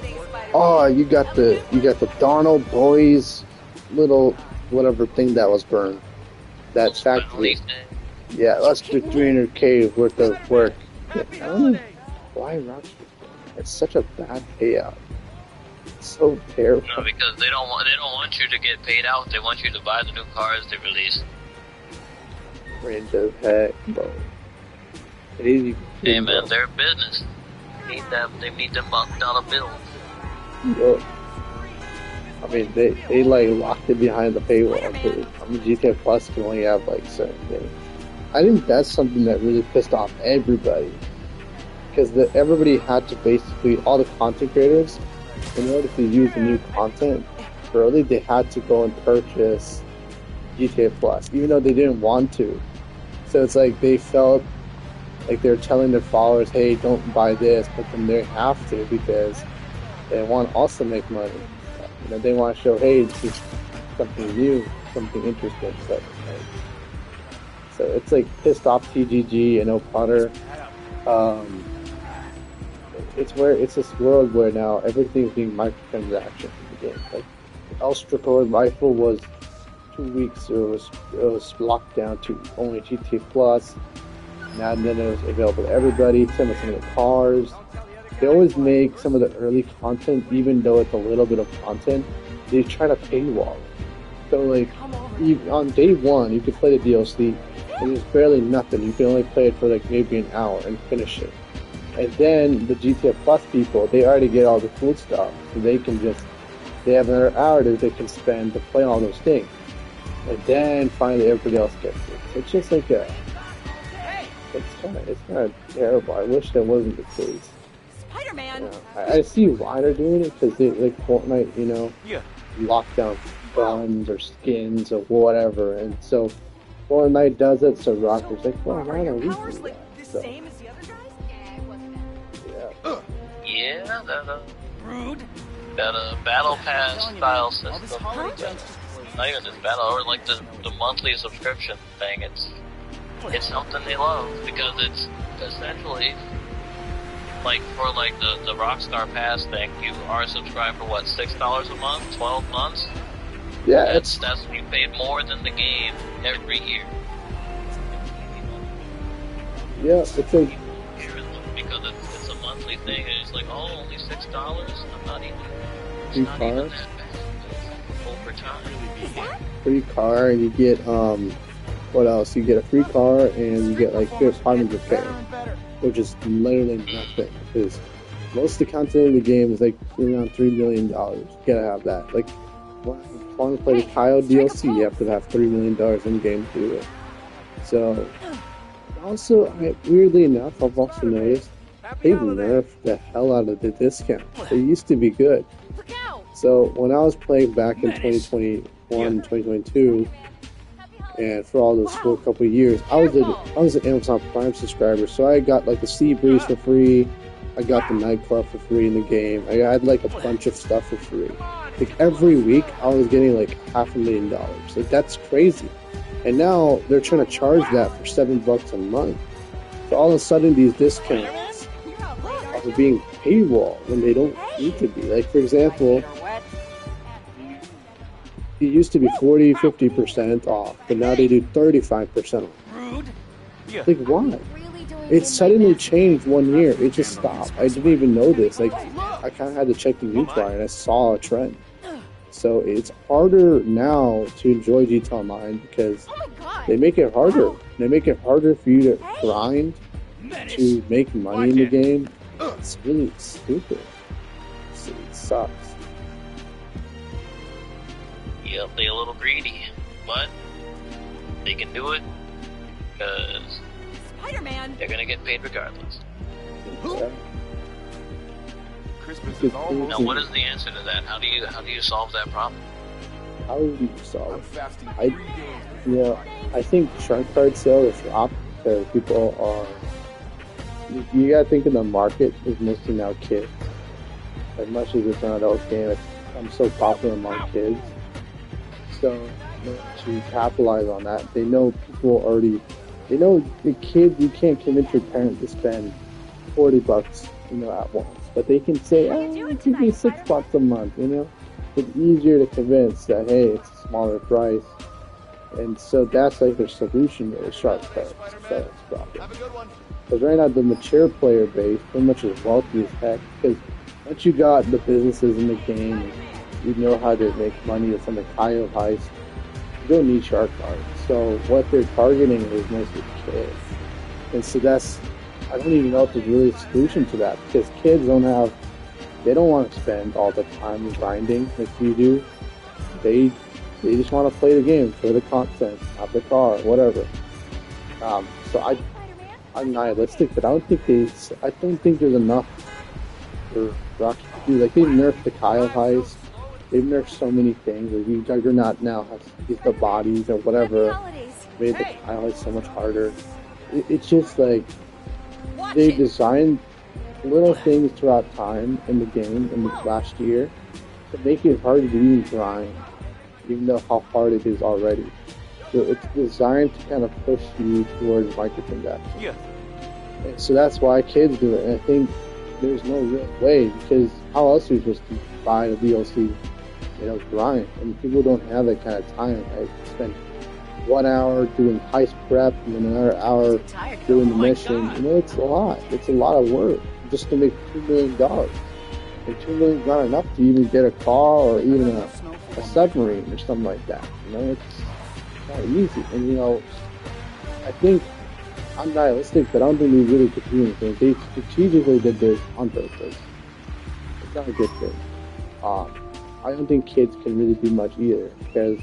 Oh, you got the Donald Boys little whatever thing that was burned. That factory. Yeah, let's do $300K worth of work. I don't know why Rockstar. It's such a bad payout. It's so terrible. No, because they don't want you to get paid out. They want you to buy the new cars they release. Range of heck, bro. Hey man, they're business. They need them $1 bills. Look, I mean, they like locked it behind the paywall. I mean, GTA Plus can only have like certain things. I think that's something that really pissed off everybody, because everybody had to basically, all the content creators, in order to use the new content early, they had to go and purchase GTA Plus, even though they didn't want to. So it's like they felt like they're telling their followers, hey, don't buy this, but then they have to because they want to also make money. You know, they want to show, hey, this is something new, something interesting. Stuff, right? So it's like pissed off TGG and O'Connor. it's this world where now everything's being microtransaction in the game. Like Ultra Code Rifle was 2 weeks, it was locked down to only GTA Plus. Now and then it was available to everybody. Some of the cars. They always make some of the early content, even though it's a little bit of content, they try to paywall it. So like on day one, you could play the DLC, and there's barely nothing. You can only play it for like maybe an hour and finish it. And then the GTA Plus people, they already get all the cool stuff, so they have another hour that they can spend to play all those things. And then finally everybody else gets it. So it's just like it's kind of terrible. I wish that wasn't the case. Spider-Man. You know, I see why they're doing it, because they like Fortnite, you know, lock down guns or skins or whatever, and so Fortnite does it. So Rockers like, well, why don't we do that? So, Yeah, that battle pass style system. Not even just battle, or like the monthly subscription thing. It's something they love, because it's essentially like for like the Rockstar Pass thing. You are subscribed for what, $6 a month, 12 months? Yeah, that's you paid more than the game every year. Yeah, it's like because it's a monthly thing, and it's like, oh, only $6. I'm not even. It's free not car, even that bad. Over time. free car, and you get what else? You get a free car, and you get like 500K, which is literally nothing, because most of the content in the game is like around $3 million. You gotta have that. Like, if you want to play the Kyle DLC, you have to have $3 million in game to do it. So, also, weirdly enough, I've also noticed they've nerfed the hell out of the discounts. They used to be good. So when I was playing back in 2021, 2022, and for all those for a couple of years, I was an Amazon Prime subscriber, so I got like the Sea Breeze for free. I got the nightclub for free in the game. I had like a bunch of stuff for free. Like every week, I was getting like $500,000. Like that's crazy. And now they're trying to charge that for $7 a month. So all of a sudden, these discounts are being paywall when they don't need to be. Like for example, it used to be 40-50% off, but now they do 35% off. Like why? It suddenly changed 1 year. It just stopped. I didn't even know this. Like I kind of had to check the news wire, and I saw a trend. So it's harder now to enjoy GTA Online because they make it harder. They make it harder for you to grind, to make money in the game. It's really stupid. It sucks. Yep, they're a little greedy, but they can do it because they're gonna get paid regardless. Yeah. Christmas is almost. Now, what is the answer to that? How do you solve that problem? How would you solve I'm it? fasting I 3 days. Yeah, I think shark card sales is dropped because people are. You gotta think of the market is mostly now kids. As much as it's an adult game, it's so popular among kids. So to capitalize on that, they know people already. They know the kid. You can't convince your parent to spend $40, at once. But they can say, give me $6 a month. It's easier to convince that hey, it's a smaller price. And so that's like their solution to the shark cards. That's the problem. Because right now the mature player base pretty much is wealthy as heck. Because once you got the businesses in the game, you know how to make money with some of the Kyle heist, you don't need shark cards. So what they're targeting is mostly kids. And so I don't even know if there's really a solution to that. Because kids they don't want to spend all the time grinding like you do. They just want to play the game for the content, have the car, whatever. So I'm nihilistic, but I don't think there's enough for Rockstar to do. Like they've nerfed the Kyle heist, they've nerfed so many things. Like Juggernaut now has the bodies or whatever, made the Kyle heist so much harder. It's just like they designed little things throughout time in the game in the last year to make it harder to even grind, even though how hard it is already. So it's designed to kind of push you towards microtransactions. Yeah. And so that's why kids do it. And I think there's no real way, because how else are you supposed to buy the DLC? Grind. And people don't have that kind of time. I spend 1 hour doing heist prep and then another hour doing the mission. It's a lot. It's a lot of work just to make $2 million. And $2 million is not enough to even get a car or even a submarine or something like that. It's not easy. And I think I'm nihilistic, but I don't think they really could do anything. They strategically did this on purpose. It's not a good thing. I don't think kids can really do much either, because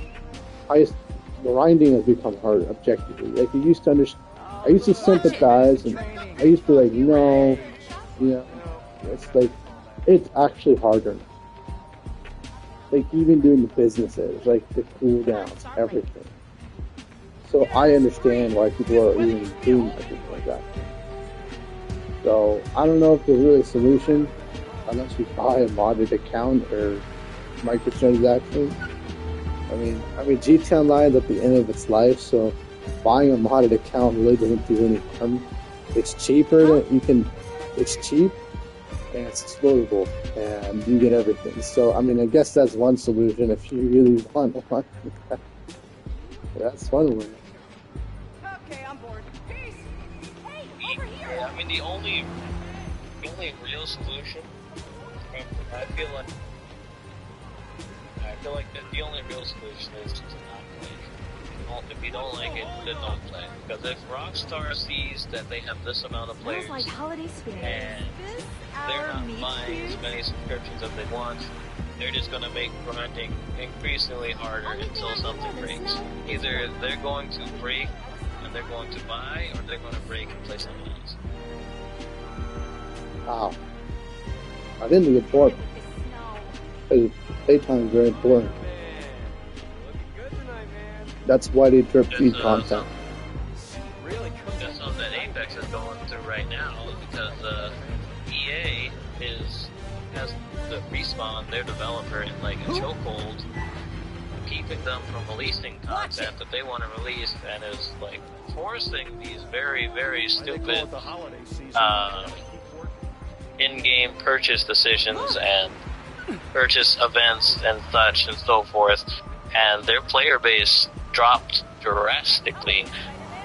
grinding has become hard objectively. Like, you used to understand, I used to sympathize, and I used to no, it's like, it's actually harder now. Like, even doing the businesses, like the cooldowns, everything. So I understand why people are even doing things like that. So I don't know if there's really a solution, unless you buy a modded account or microtransactions. I mean, GTA Online is at the end of its life, so buying a modded account really doesn't do any harm. It's cheaper it's cheap, and it's explodable, and you get everything. So, I guess that's one solution if you really want one. That's one way. Okay, I'm bored. Peace. Hey, over here. Yeah, the only real solution, I feel like the only real solution is to not play. If you don't like it, then don't play. Because if Rockstar sees that they have this amount of players, Like holiday spirit. and they're not buying as many subscriptions as they want, they're just going to make grinding increasingly harder until something breaks. Either they're going to break and they're going to buy, or they're going to break and play something else. Wow. I didn't get bored. Because playtime is very important. That's why they drip feed content. That's something that Apex is going through right now, because EA has the Respawn, their developer, in like a chokehold, keeping them from releasing content that they want to release, and is like forcing these very, very stupid in-game purchase decisions and purchase events and such and so forth, and their player base dropped drastically,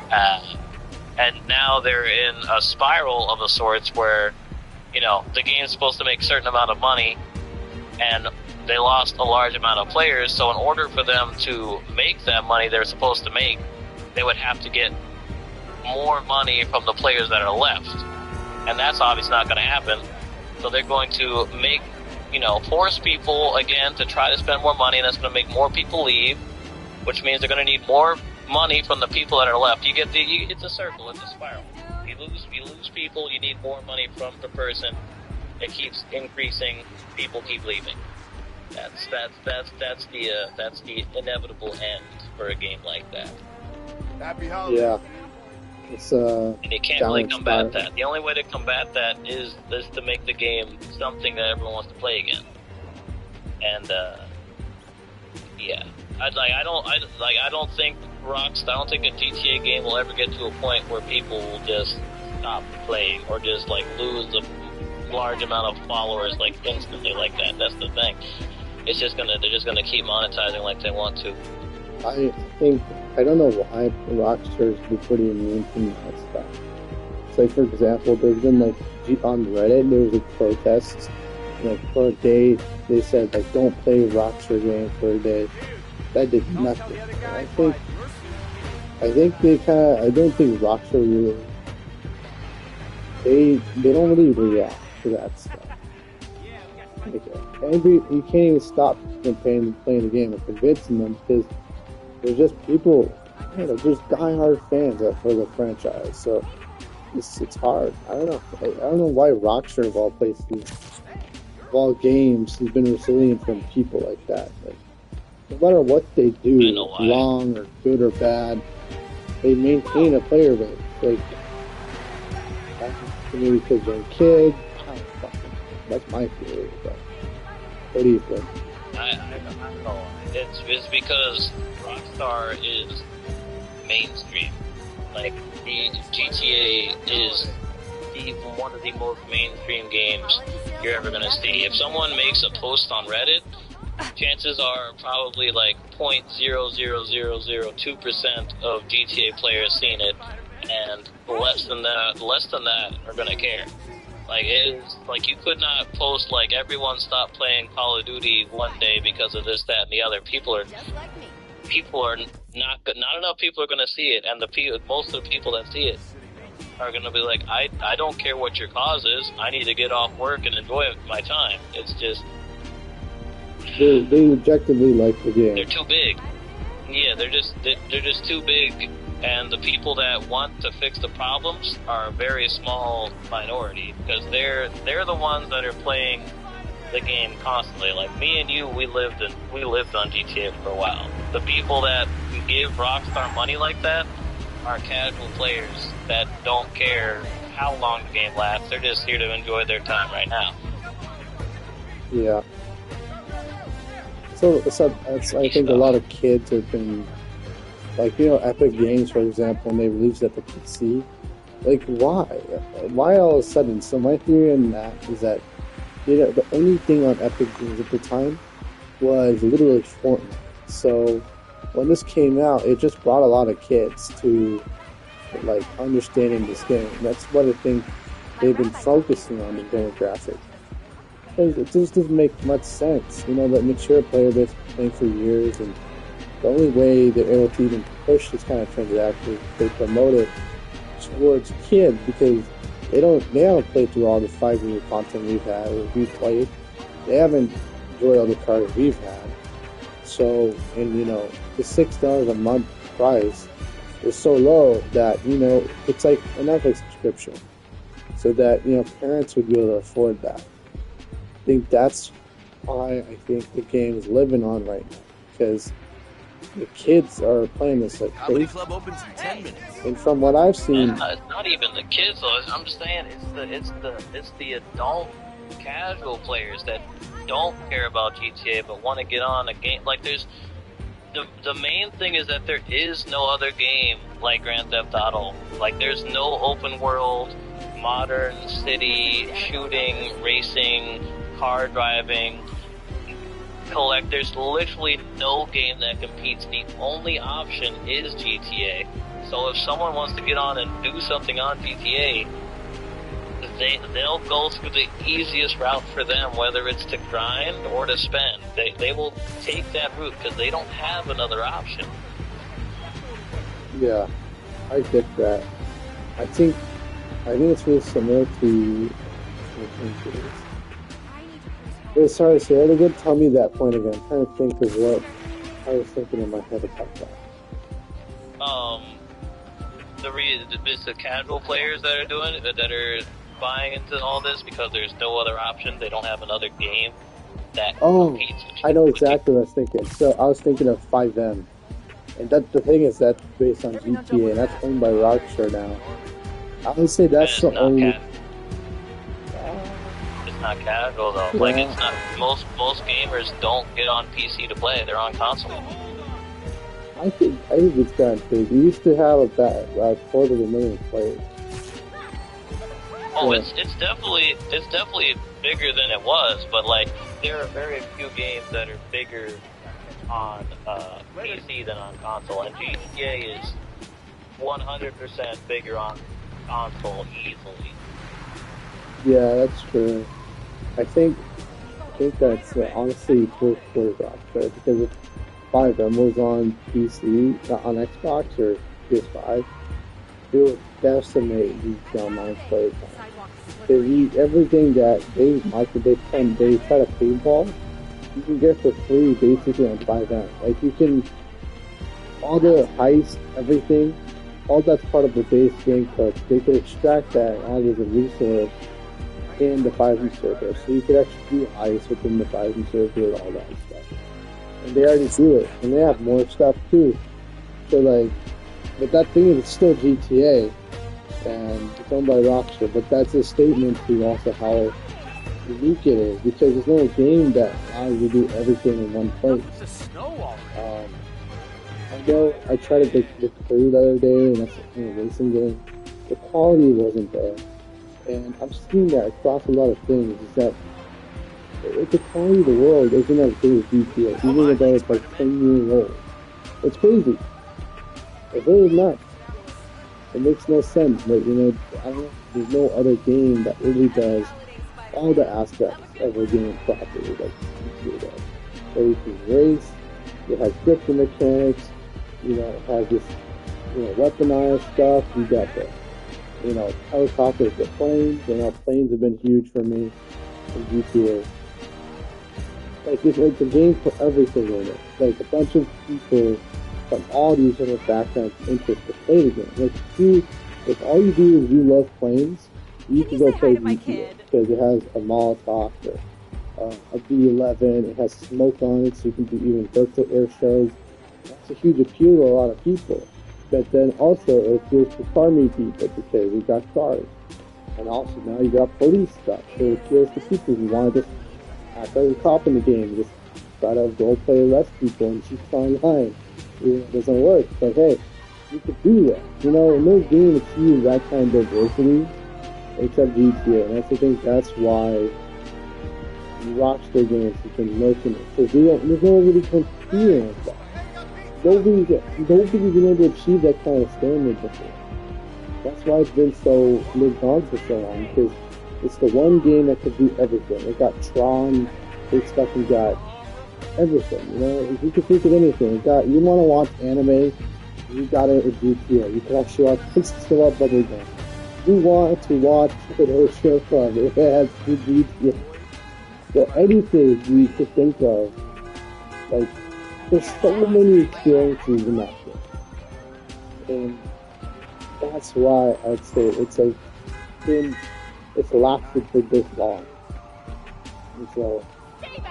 and now they're in a spiral of a sorts where, the game's supposed to make a certain amount of money, and they lost a large amount of players, so in order for them to make that money they're supposed to make, they would have to get more money from the players that are left, and that's obviously not going to happen. So they're going to make, force people again to try to spend more money, and that's going to make more people leave, which means they're going to need more money from the people that are left. It's a circle, it's a spiral. You lose people, you need more money from the person. It keeps increasing, people keep leaving. That's the inevitable end for a game like that. Happy holidays. Yeah. It's and you can't really combat that. The only way to combat that is to make the game something that everyone wants to play again. And yeah, I don't think I don't think a GTA game will ever get to a point where people will just stop playing or just lose a large amount of followers instantly like that. That's the thing. They're just gonna keep monetizing like they want to. I don't know why Rockstars be pretty immune from that stuff. It's like, for example, there's been on Reddit, there was a protest, for a day, they said don't play Rockstar games for a day. That did nothing. And I don't think Rockstar really, they don't really react to that stuff. You can't even stop them playing the game or convincing them, because there's just people, there's diehard fans for the franchise, so it's hard. I don't know why Rockstar of all places, of all games, has been resilient from people like that. No matter what they do, wrong or good or bad, they maintain a player base. Maybe because they're kids. That's my theory. But what do you think? I don't know. It's because Rockstar is mainstream. The GTA is one of the most mainstream games you're ever gonna see. If someone makes a post on Reddit, chances are probably like 0.00002% of GTA players seen it, and less than that are gonna care. Like you could not post like everyone stopped playing Call of Duty one day because of this, that, and the other. People are not enough people are gonna see it, and most of the people that see it are gonna be like, I don't care what your cause is. I need to get off work and enjoy my time. It's just they objectively like the game. They're too big. Yeah, they're just too big, and the people that want to fix the problems are a very small minority, because they're the ones that are playing the game constantly. Like me and you, we lived on GTA for a while. The people that give Rockstar money like that are casual players that don't care how long the game lasts. They're just here to enjoy their time right now. Yeah. So I think a lot of kids have been, like, you know, Epic Games, for example, when they released at the PC. Like, why? Why all of a sudden? So my theory on that is that, you know, the only thing on Epic Games at the time was literally Fortnite. So when this came out, it just brought a lot of kids to, like, understanding this game. That's what I think they've been focusing on, the demographic. It just doesn't make much sense. You know, the mature player that's playing for years, and the only way they're able to even push this kind of transaction is they promote it towards kids, because they haven't played through all the 5-year content we've had, or we've played. They haven't enjoyed all the cards we've had. So, and you know, the $6 a month price is so low that, you know, it's like a Netflix subscription, so that, you know, parents would be able to afford that. I think that's why I think the game is living on right now, because the kids are playing this like crazy. Comedy club opens in 10 minutes. And from what I've seen, it's not even the kids though. I'm just saying it's the adult casual players that don't care about GTA but want to get on a game. Like, there's the main thing is that there is no other game like Grand Theft Auto. Like, there's no open world, modern city shooting, racing, car driving, collect. There's literally no game that competes. The only option is GTA. So if someone wants to get on and do something on GTA, they'll go through the easiest route for them, whether it's to grind or to spend. They will take that route because they don't have another option. yeah, I get that. I think it's really similar to. Wait, sorry, say that again. Tell me that point again. I'm trying to think of what I was thinking in my head about that. It's the casual players that are doing it, that are buying into all this because there's no other option. They don't have another game that competes. I know exactly what I was thinking. So I was thinking of 5M, and that the thing is that's based on GTA, and that's owned by Rockstar now. I would say that's the only. It's not casual though. Yeah. Like, it's not. Most gamers don't get on PC to play. They're on console. I think it's gotten big. We used to have about 250,000 players. Oh, Yeah. it's definitely bigger than it was, but like, there are very few games that are bigger on PC than on console, and GTA is 100% bigger on console easily. Yeah, that's true. I think that's honestly for Rockstar, because if 5M was on PC, not on Xbox or PS5, it would decimate the online players. Everything that they try to paintball, you can get for free basically on 5M. Like, you can, all the heist, everything, all that's part of the base game code. They could extract that as a resource in the 5M server. So you could actually do heist within the 5M server and all that stuff. And they already do it. And they have more stuff too. So like, but that thing is still GTA. And it's owned by Rockstar. But that's a statement to also how unique it is. Because there's no game that allows you to do everything in one place. I know I tried to get the Crew the other day, and that's a racing game. The quality wasn't there. And I'm seeing that across a lot of things, is that the quality of the world isn't as good as GTA, even though it's like 10 years old. It's crazy. It's really nuts. It makes no sense, but you know, I don't know, there's no other game that really does all the aspects of a game properly like GTA does. So you can race, it has drifting mechanics, you know, it has this, you know, weaponized stuff, you got the, you know, helicopters, the planes, you know, planes have been huge for me in GTA. Like, it's a game for everything in it. Like, a bunch of people from all these different backgrounds and interests to play the game. Like, if all you do is you love planes, you can go play GTA because it has a Molotov or a B-11. It has smoke on it, so you can do even virtual air shows. That's a huge appeal to a lot of people. But then also it appeals to farming people because we got cars. And also now you got police stuff. So it appeals to people who want to just act like a cop in the game, just try to role play arrest people and shoot online. It doesn't work, but hey, you could do that. You know, no game achieves that kind of diversity except GTA, and I think that's why Rockstar Games has been milking it, because there's no really competing with that. Nobody's been able to achieve that kind of standard before. That's why it's been so lived on for so long, because it's the one game that could do everything. It got Tron, it's fucking got everything, you know? You can think of anything. You want to watch anime, you got it with GTA. You can actually watch Princess of Bubblegum. You want to watch the show club, it has GTA. So anything you could think of, like, there's so many experiences in that game. And that's why I'd say it's lasted for this long. And so,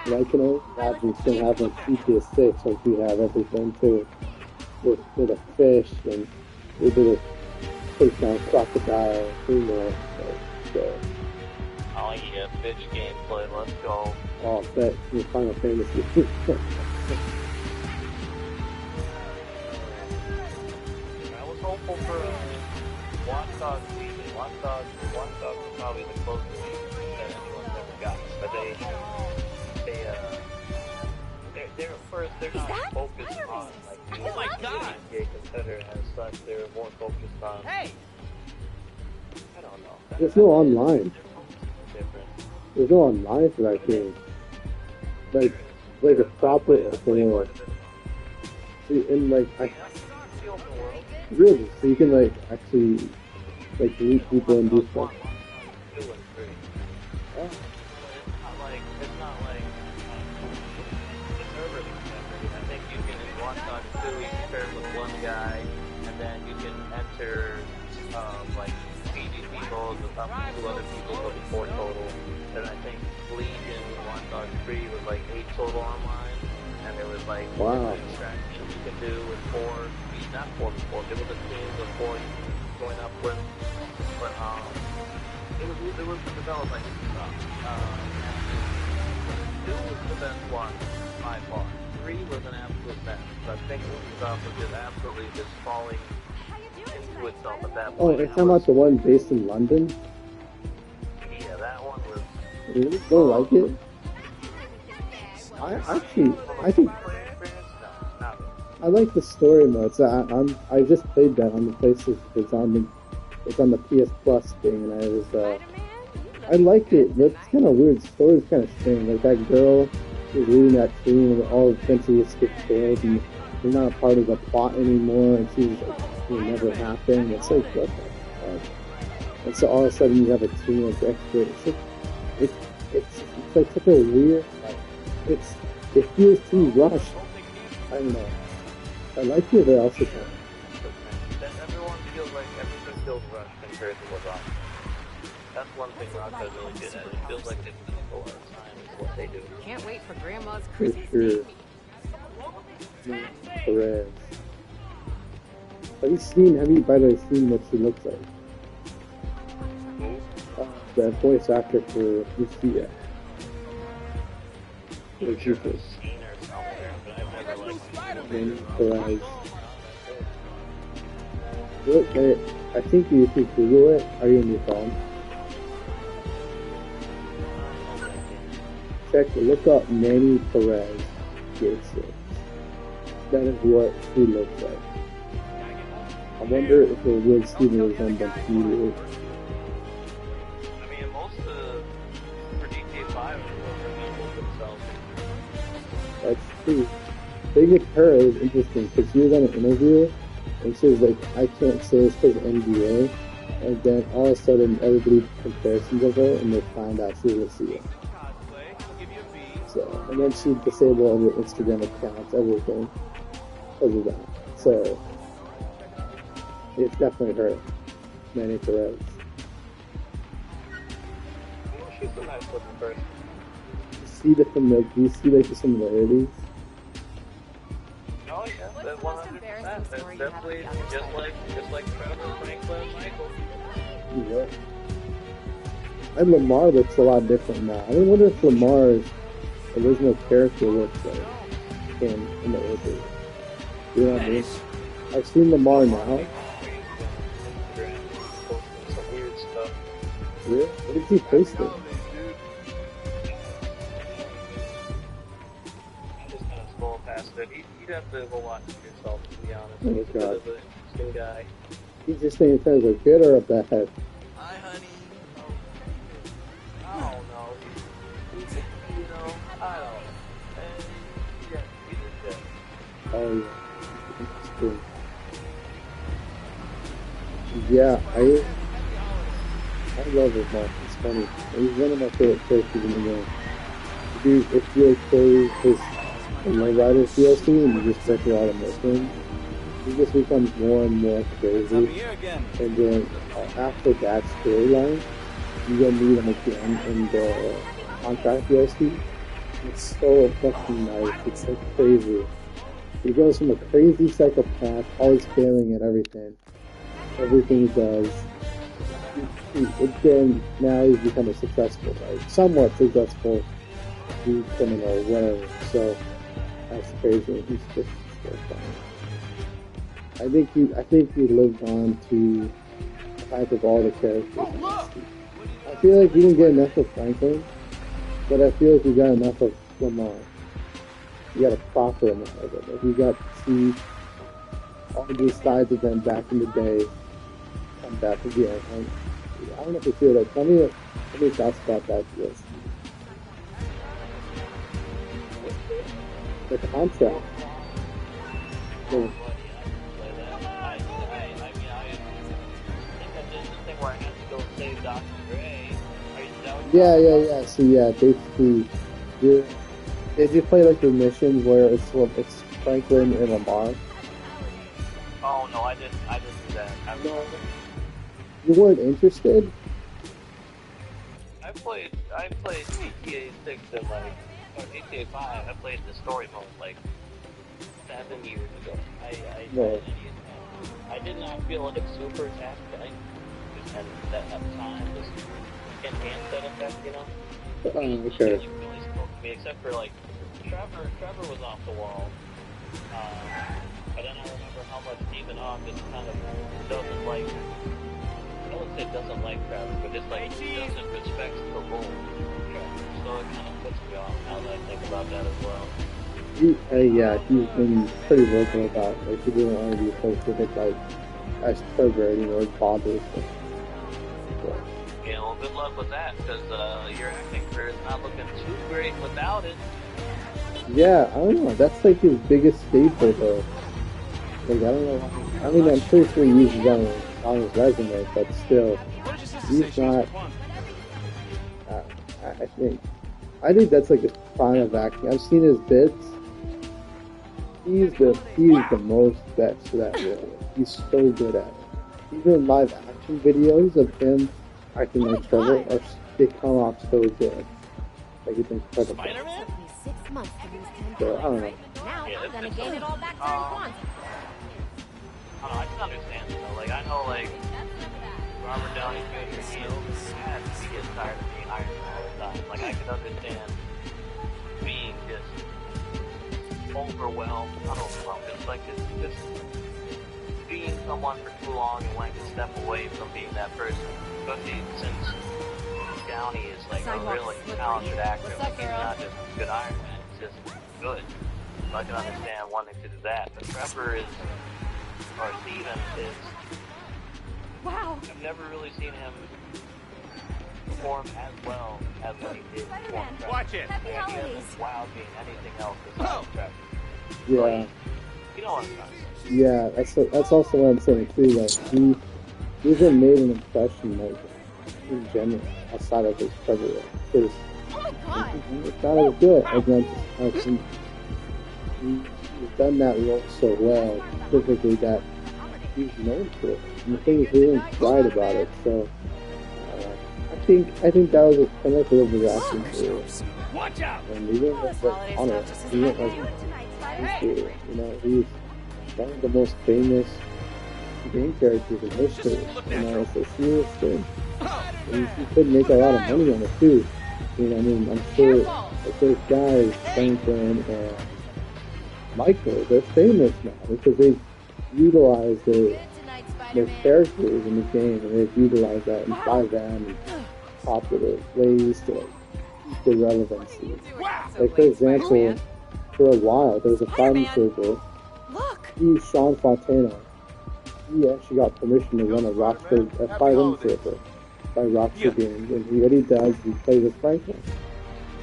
I can only imagine it's going to have like GTA 6, like we have everything too. With a fish, and we did a take down crocodile, you know. So. Oh yeah, fish gameplay, let's go. Oh, that is Final Fantasy. I was hopeful for Watch Dogs season. Watch Dogs is probably the closest season that anyone's ever got. But they're not focused on like Oh my God! NBA competitor as such. They're more focused on. Hey! I don't know. There's no online. There's no online for that game. Like a proper open world. See, and like really, so you can like actually like meet people and do stuff. Oh. It's not like the server is I think you can watch on 2, you can pair with one guy, and then you can enter like feeding people with up to 2 other people, so it'll be 4 total. And I think Legion Watch Dogs 3 was like 8 total online, and there was like extractions you can do with 4, not 4 before, there was a team with 4 going up with, but it was developed like stuff. 2 was the best one by far. 3 was an absolute mess. But I think stuff was just absolutely just falling into itself at that point. Oh, you're talking about the one based in London? Yeah, that one was. You don't like it? I think I like the story modes. I just played that on the PlayStation. It's on the PS Plus thing, and I like it, but it's kind of weird. The story's kind of strange. Like that girl is leading that team, and all eventually just get killed, and they're not a part of the plot anymore. And she's like, it'll never happen. It's like what the fuck? And so all of a sudden you have a team of experts. It's like such a weird. Like, it feels too rushed. I don't know. I like it, but also kind of. Everyone feels like everything feels rushed compared to what Rock. That's one thing Rock does really good at. It feels like they spend a lot of time in what they do. Can't wait for Grandma's For Christmas sure. baby. Perez. Have you by the way seen what she looks like? The voice actor for Lucia. Or Jesus. Perez. Look, I think if you Google it, are you on your phone? Look up Manny Perez, GTA 6. That is what he looks like. I wonder if it will see the resemblance he is. I mean, most for GTA 5 will resemble themselves. That's true. The thing with her is interesting because she was on an interview and she was like, I can't say this because NDA. And then all of a sudden everybody comparisons of her and they find out she was a CEO. So, and then she disabled all her Instagram accounts, everything, because of that. So, it's definitely her, Manny Perez. She's a nice looking person. Do you see like the similarities? Oh yeah, that 100%. That's definitely just like Trevor, Franklin, Michael. Yeah. And Lamar looks a lot different now. I wonder if Lamar's original character looks like him in the old days. You know what I mean? I've seen Lamar now. Some weird stuff. Really? What did he post it? I just kind of scroll past it. You'd have to go watch it yourself, to be honest. Oh, He's a bit God. of an interesting guy. He's just saying things like good or a bad. Hi, honey. I don't know. He's you know, I don't know. And, yeah, he's a shit. Oh yeah. Interesting. Yeah, I love it, man. It's funny. He's one of my favorite characters in the game. Dude, if you play his Lowrider DLC and you just check a lot of missions, he just becomes more and more crazy. And then after that storyline, you go meet him again in the contract DLC. It's so fucking nice. It's so crazy. He goes from a crazy psychopath, always failing at everything he does. Then now he's become a successful, right? Somewhat successful criminal, whatever. So that's crazy. He's just so funny. I think he lived on to the hype of all the characters. I feel like we didn't get enough of Franklin, but I feel like we got enough of Lamar. You got a proper amount of it. Like, you got to see all these sides of them back in the day come back again. And I don't know if you feel like, tell me what your thoughts about that is. The concept. So, yeah. So yeah, basically, did you play like the missions where it's Franklin and Lamar? Oh no, I didn't do that. You weren't interested? I played GTA 6 and or GTA 5. I played the story mode like 7 years ago. I did not feel like super satisfying. And that time was enhanced that effect, you know? Okay. Really spoke to me, except for like Trevor was off the wall. But then I remember how much Stephen Hawk just kind of doesn't like. I wouldn't say doesn't like Trevor, but just like doesn't respect the role of Trevor. So it kind of puts me off now that I think about that as well. He's been pretty vocal about like he didn't want to be associated like as Trevor anymore. It bothers him. Yeah, well, good luck with that, because your acting career is not looking too great without it. Yeah, I don't know. That's like his biggest staple, though. Like, I don't know. I mean, I'm pretty sure he uses that on his resume, but still, he's not. I think that's like his prime of acting. I've seen his bits. He's the most best for that role. He's so good at it. Even live action videos of him acting like Trevor, they come off so good. Like, it's incredible. Spider-Man? Took me 6 months to lose 10 So, I don't know. Now I'm gonna gain it all back during Kwanzaa. I can understand, though. Like, I know, like, Robert Downey Jr. He gets tired of being Iron Man all the time. Like, I can understand being just overwhelmed. Not overwhelmed, just being someone for too long and wanting to step away from being that person. Especially since Downey is like a really talented actor. Like, he's not I can understand wanting to do that. But Trevor or Steven is. Wow. I've never really seen him perform as well as what he did perform. Watch it. Happy He holidays. hasn't wowed me in anything else besides Trevor. Yeah. You know what I'm trying to say. Yeah, that's also what I'm saying too. Like he hasn't made an impression like in general outside of his Trevor role. Because Oh my god. it's not as good as he's done that role so well, specifically that he's known for it. And the thing is, he didn't tried about it. So I think that was kind of like a little reaction to it. Watch out. And he didn't like honor it. He didn't like appreciate it. You know, he's one of the most famous game characters in history. You know, it's a serious thing. And he could make a lot of money on it too. You know, I mean, I'm sure that those guys, Franklin and Michael, they're famous now because they've utilized their characters in the game, and they've utilized that inside them in popular ways to keep the relevancy. Like, for example, for a while, there was a fighting server. Sean Fontana, he actually got permission to run a fighting server by Rockstar Games, and what he does, he plays as Franklin.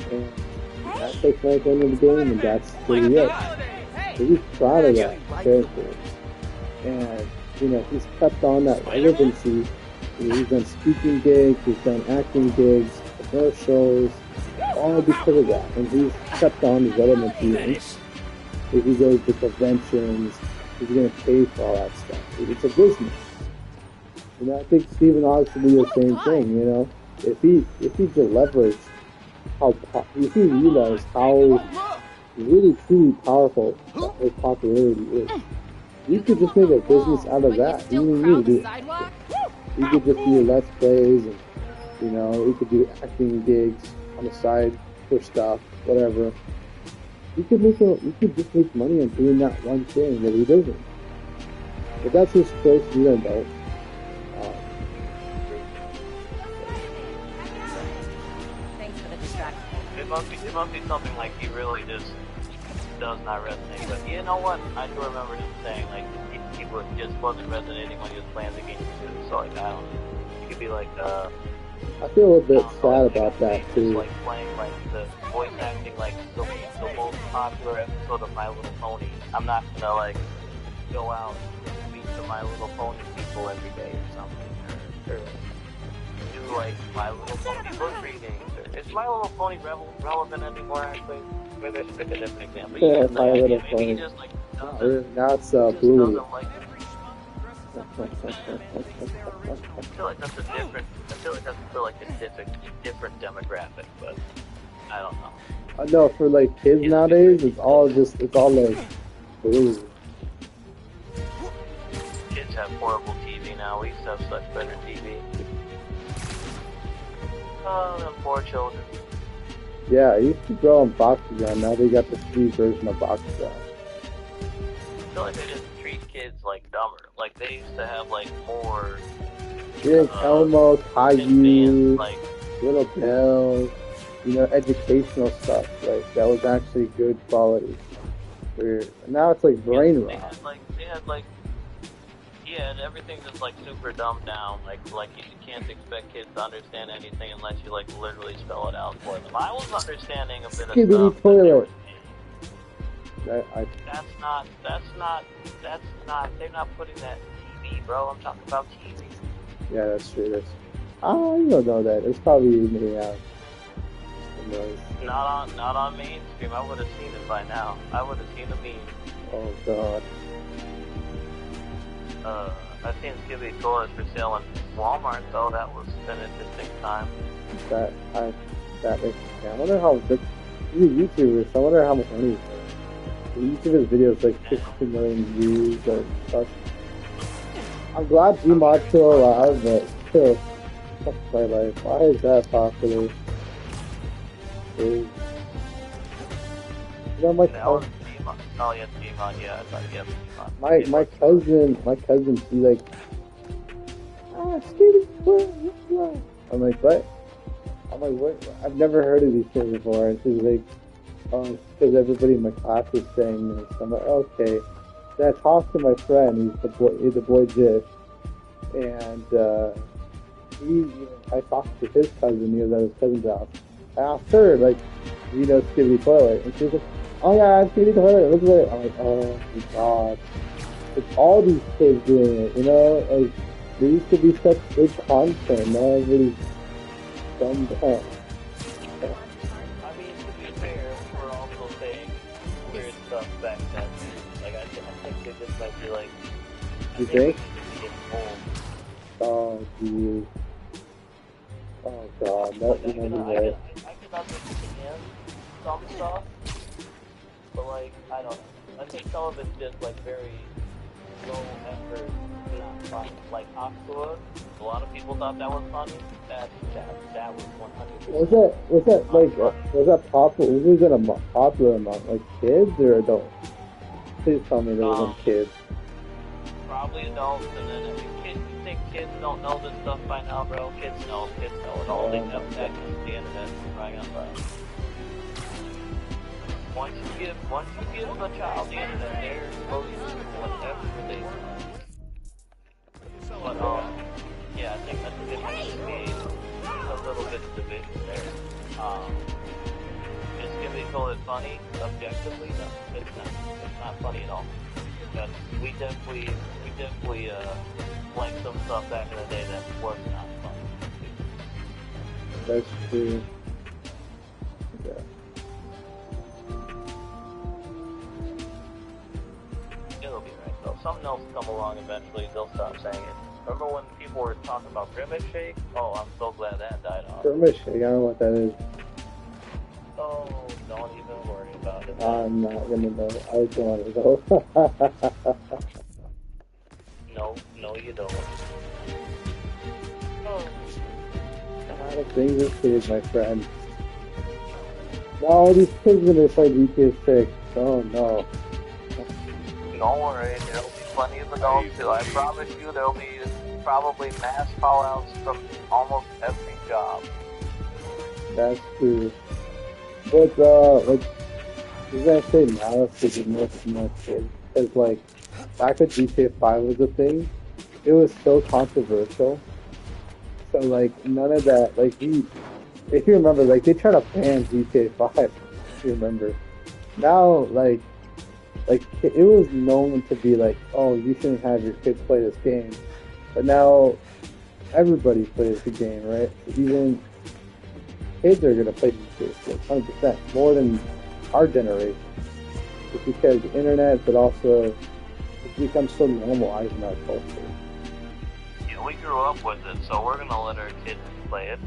And that's like Franklin in the game, and that's who he is. So he's proud of that character. And, you know, he's kept on that relevancy. He's done speaking gigs, he's done acting gigs, commercials, all because of that. And he's kept on his relevancy. And if he goes to conventions, he's going to pay for all that stuff. It's a business. You know, I think Steven Oggs would do the same thing, you know. If he could leverage if he realized how really truly powerful his popularity is, you could just make a business out of that. You don't need to do you could just do Let's Plays, and, you know, you could do acting gigs on the side for stuff, whatever. You could just make money on doing that one thing that he doesn't. But that's his choice, you don't know. Thanks for the distraction. It must be something like he really just does not resonate. But you know what? I do remember him saying like he just wasn't resonating when he was playing the game too. So like I don't know. He could be like I feel a little bit sad about that too. Just like playing like the voice acting like the most popular episode of My Little Pony. I'm not gonna like go out and meet the My Little Pony people every day or something, or do like My Little Pony book readings. Is My Little Pony relevant anymore? Actually, maybe I should pick a different example. Yeah, My Little Pony. Just, like, now it's Blue. I feel like that's a different demographic, but I don't know. No, for like kids nowadays, it's all like Blue. Kids have horrible TV now. We used to have such better TV. Oh, them poor children. Yeah, I used to grow on Bakugan. Now they got the free version of Bakugan. I feel like they just treat kids like dumber. Like they used to have like more. Yeah, Elmo, Caillou, like Little Bell, you know, educational stuff. Like that was actually good quality. Weird. Now it's like brain rot. They had like. Yeah, and everything's just like super dumbed down. Like you can't expect kids to understand anything unless you like literally spell it out for them. I was understanding a bit of stuff. Toilet. That's not. They're not putting that in TV, bro. I'm talking about TV. Yeah, that's true. You don't know that. It's probably me out. Not on mainstream. I would have seen it by now. I would have seen the meme. Oh God. I've seen Skippy toys for sale in Walmart, though. That was an interesting time. That makes me sad. I wonder how much. He's a YouTuber, so I wonder how much money. Each of his videos like 60 million views or stuff. I'm glad Gmod's still alive, but still, fuck my life. Why is that popular? You know, my cousin. Oh yeah, Gmod. Yeah, I thought yeah. My cousin, she's like, Skitty, what? I'm like, what? I've never heard of these things before. And she's like, because everybody in my class was saying this. I'm like, okay. Then I talked to my friend, he's the boy Jish, and I talked to his cousin, he was at his cousin's house. I asked her, like, Skibidi Toilet, and she was like, oh yeah, Skibidi Toilet, look at it. I'm like, oh my god. It's all these kids doing it, like, there used to be such good content, now everybody's dumbed down. I mean, to be fair, we were also saying weird stuff back then. Like, I think it just might be like... You think? Old. Oh, geez. Oh, God. That reminded me of... I can understand some stuff, but, like, I don't know. I think some of it's just, like, very low effort, not fun. Like, Aqua, a lot of people thought that was funny. That was 100%. Was that popular? Was it popular among, like, kids or adults? Please tell me there was kids. Probably adults, and then if you think kids don't know this stuff by now, bro? Kids know it all. They have access to the internet right on that. Once you give a child the internet, they're exposed to whatever they want. But yeah, I think that's a difference between a little bit of division there. Is Skibidi Toilet funny? Objectively, no, it's not. It's not funny at all. But we definitely like some stuff back in the day that was not fun. That's true. Yeah. It'll be right though. Something else will come along eventually. They'll stop saying it. Remember when people were talking about Grimace Shake? Oh, I'm so glad that died off. Grimace Shake, I don't know what that is. Oh, don't even worry about it. I'm not gonna know. I don't want to know. No, you don't. Oh. God, the things are kids, my friend. No, these kids are gonna play GTA 6. Oh no. Don't worry, there'll be plenty of adults too. I promise you there'll be probably mass fallouts from almost every job. That's true. But, like, you guys say now it's to more kids. Because, like, back when GTA 5 was a thing, it was so controversial. So, like, none of that, like, if you remember, like, they tried to ban GTA 5, if you remember. Now, like, it was known to be like, oh, you shouldn't have your kids play this game. But now, everybody plays the game, right? Even kids are going to play GTA 6, 100%, more than our generation. It's because the internet, but also it's become so normalized in our culture. Yeah, we grew up with it, so we're going to let our kids play it.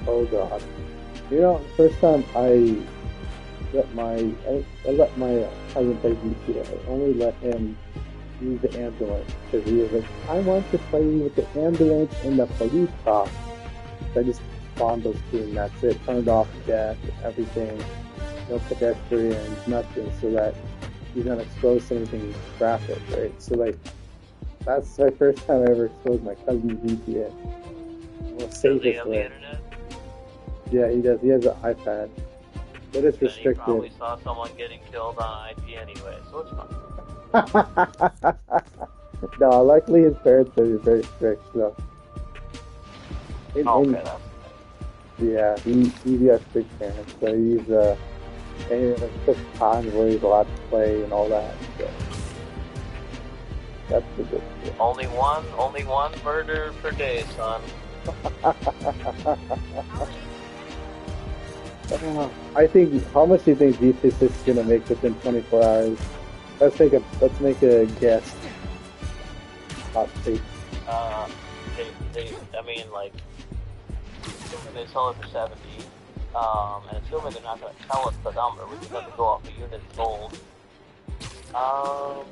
Oh, God. The first time I let my cousin play GTA, I only let him use the ambulance, because he was like, I want to play with the ambulance and the police car. So I just spawned those two, and that's it. Turned off death, everything, no pedestrians, nothing, so that he's not exposed to anything graphic, right? So, like, that's my first time I ever exposed my cousin to GTA. Does he have the internet? Yeah, he does. He has an iPad. But it's restricted. He probably saw someone getting killed on IP anyway, so it's fine. No, luckily his parents are very strict, so. Yeah, he has strict parents, so he's, and it took times where he's allowed to play and all that, so. That's the good thing. Only one murder per day, son. I think, how much do you think GTA 6 is gonna make within 24 hours? Let's make a guess. Hot take. I mean, like, they sell it for 70, and assuming they're not gonna tell us the number, we just have to go off the units sold. I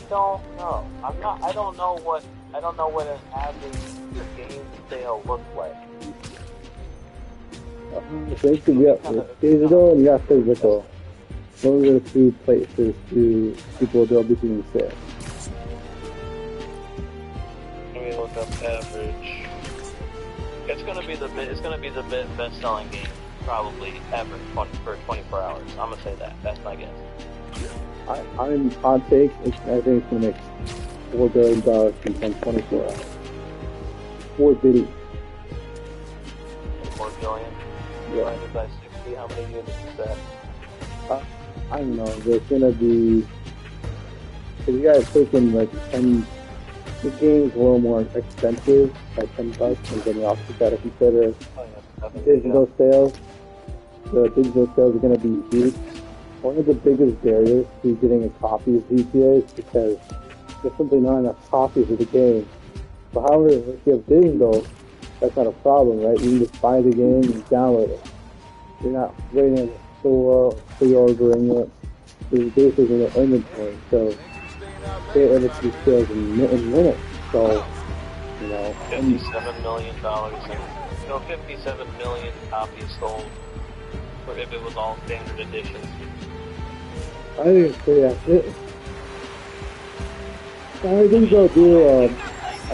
don't know. I don't know what an average game sale looks like. Digital and physical. Those are the two places people they'll be doing sales. Let me look up average. It's gonna be the best selling game probably ever for 24 hours. I'm gonna say that. That's my guess. I'm hot take. I think it's gonna make $4 billion in 24 hours. 4 billion. 4 billion. Yeah. Divided by 60. How many units is that? I don't know. There's gonna be. Cause you guys taking like 10. The game's a little more expensive by $10, and then you also gotta consider digital sales. The digital sales are gonna be huge. One of the biggest barriers to getting a copy of GTA is because there's simply not enough copies of the game. So however, if you have digital, that's not a problem, right? You can just buy the game and download it. You're not waiting in the store or pre-ordering it. There's basically no inventory, so they're able to do sales in minutes. So, you know, $57 million. No, 57 million copies sold. For if it was all standard editions. I think it's pretty accurate. I think they'll do. I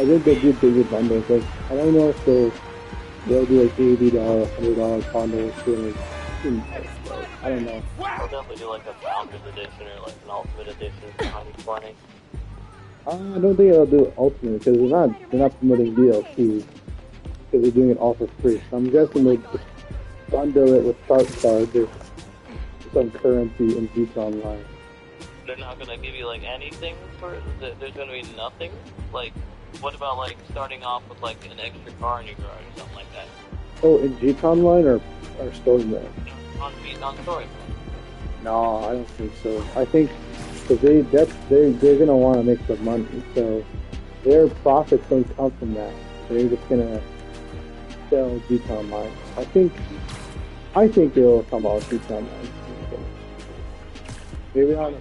think they'll do bigger bundles. Like, I don't know if they'll do like $80, $100 bundles. I don't know. They'll definitely do like a Founders Edition or like an Ultimate Edition for 120. I don't think they'll do Ultimate because they're not promoting DLC because they're doing it all for free. So I'm guessing they'll just bundle it with Start Cards or some currency in GTA Online. They're not gonna give you like anything for. There's gonna be nothing. Like, what about like starting off with like an extra car in your garage or something like that? Oh, in GTA Online or Story Mode? On Story. No, I don't think so. I think because they're gonna want to make some money, so their profits don't come from that. They're just gonna sell GTA Online. I think they'll come out with GTA Online. Maybe not.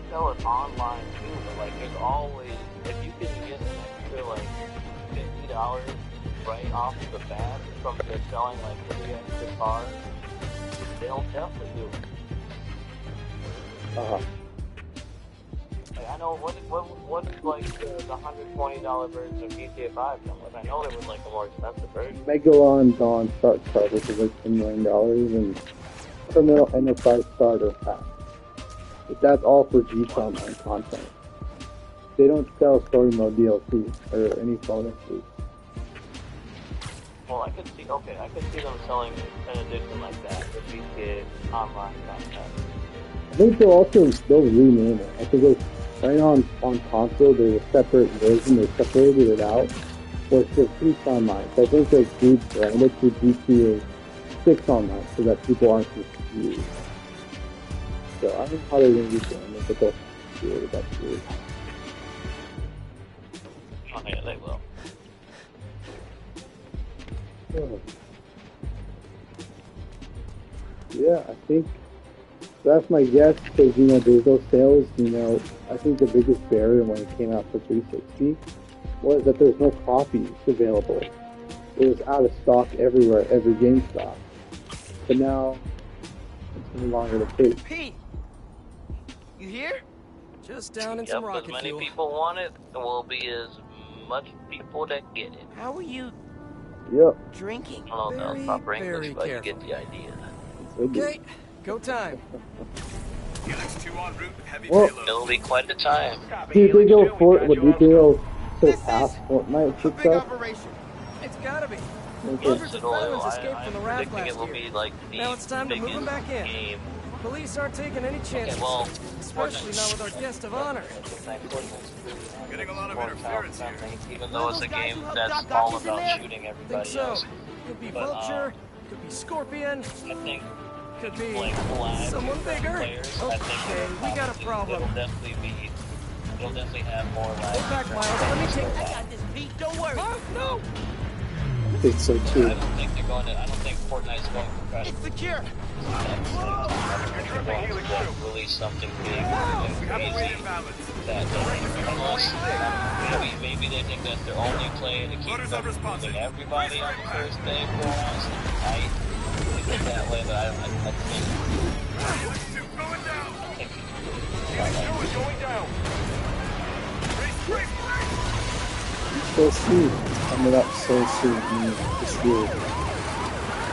Sell it online too, but like there's always, if you can get an extra like $50 right off the bat from just selling like 3 extra cars, they'll definitely do it. Like, I know what like the $120 version of GTA 5 come with. I know there was like a more expensive version. Megalon Dawn Start Card, which is like $10 million, and Criminal Enterprise Starter Pack. But that's all for GTA Online content. They don't sell Story Mode DLC or any bonuses. Well, I could see them selling an edition like that with GTA Online content. I think they'll rename it. I think it's right on console there's a separate version, they separated it out. Or it's just GTA Online. So I think they'll brand it to GTA 6 Online so that people aren't confused. So I don't know how they're going to do it, but they'll do it eventually. Oh yeah, they will. Yeah, I think that's my guess because, you know, there's those sales, you know, I think the biggest barrier when it came out for 360 was that there's no copies available. It was out of stock everywhere, every GameStop. But now, it's no longer the case. Pete! You here? Just down in Yep, some as rocket many fuel. people want it, there will be as much people that get it. How are you Yep. drinking? I don't know, Very, stop English, very but you carefully. get the idea. Okay, go time. Helix 2 en route, heavy Well, payload. It'll be quite the time. do you think it'll surpass Fortnite A big success? operation. It's gotta be. Okay. Hundreds of veterans I'm escaped from the raft predicting it last will year. be like the Now it's time to move them biggest back in. game. Police aren't taking any chances. Okay, well, Especially not with our guest of honor. Getting a lot of interference here. Even though it's a game that's all about shooting Think everybody so. else. Could be But, Vulture, could be Scorpion, I think could be like live someone bigger. players, I think Okay, we got a problem. It'll definitely have more live. Go back, Miles. Let me take I that. This beat. Don't worry. Huh? No. I think so too. don't think they're going to. I don't think Fortnite's going to crash. It's secure. They're going to release something big and crazy. That unless maybe they think that's their only play to keep them moving everybody on the first day for us. I think it's that way, but I think. Helix 2 going down. I think Helix 2 is going down. Race. So soon. Coming up so soon this year.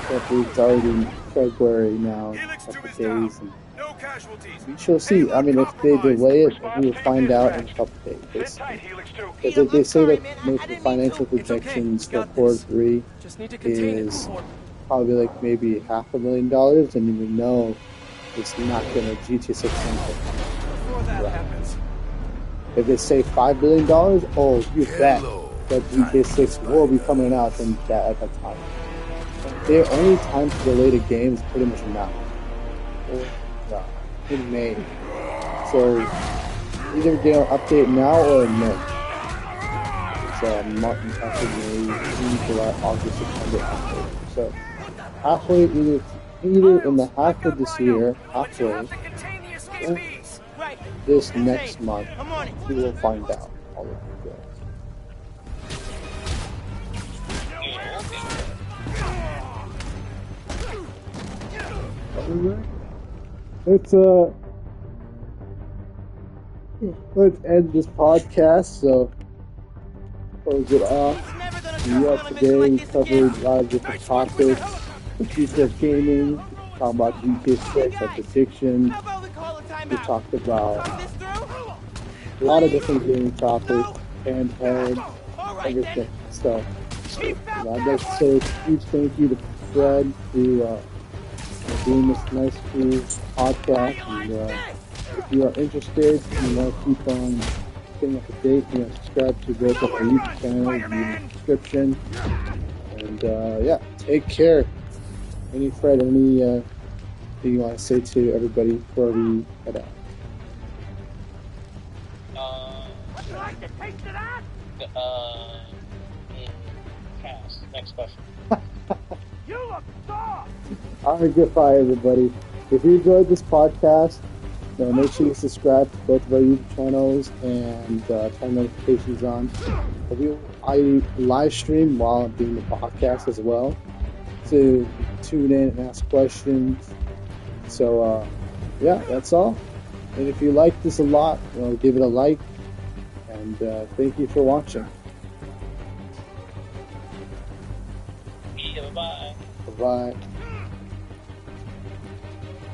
Can't believe it's already February now, a Helix 2 couple is down. days, and No casualties. we shall see. I mean, if they delay it, we will find out in a couple days, basically. Because they say that most of the financial projections for quarter 3 Just need to contain it is before. probably like maybe $500,000, and we know it's not going to GTA 6 something. Before that happens. If they say $5 billion, oh, you bet that GTA 6 will be coming out in that at that time. Their only time to delay the game is pretty much now. Or in May. So either get an update now or in May. It's Martin after May, June, July, August, September, October. So halfway, either in the half of this year, halfway, or this next month, we will find out all of the details. Let's end this podcast. So close it off. Today we covered a lot of different topics. The future of gaming. Talking about GTA 6, our predictions. We talked about a lot of different gaming topics, handheld, everything. So I'd like to say a huge thank you to Fred for doing this nice cool podcast. And if you are interested, you want to keep on staying up to date, you know, subscribe to both of our YouTube channels in the description. And yeah, take care. Fred, anything you want to say to everybody before we head out? Would you like to taste of that? Pass. Next question. You look soft. Alright, goodbye, everybody. If you enjoyed this podcast, make sure you subscribe to both of our YouTube channels and turn notifications on. I live stream while I'm doing the podcast as well, to tune in and ask questions. So, yeah, that's all. And if you like this a lot, give it a like. And thank you for watching. Yeah, bye. Bye.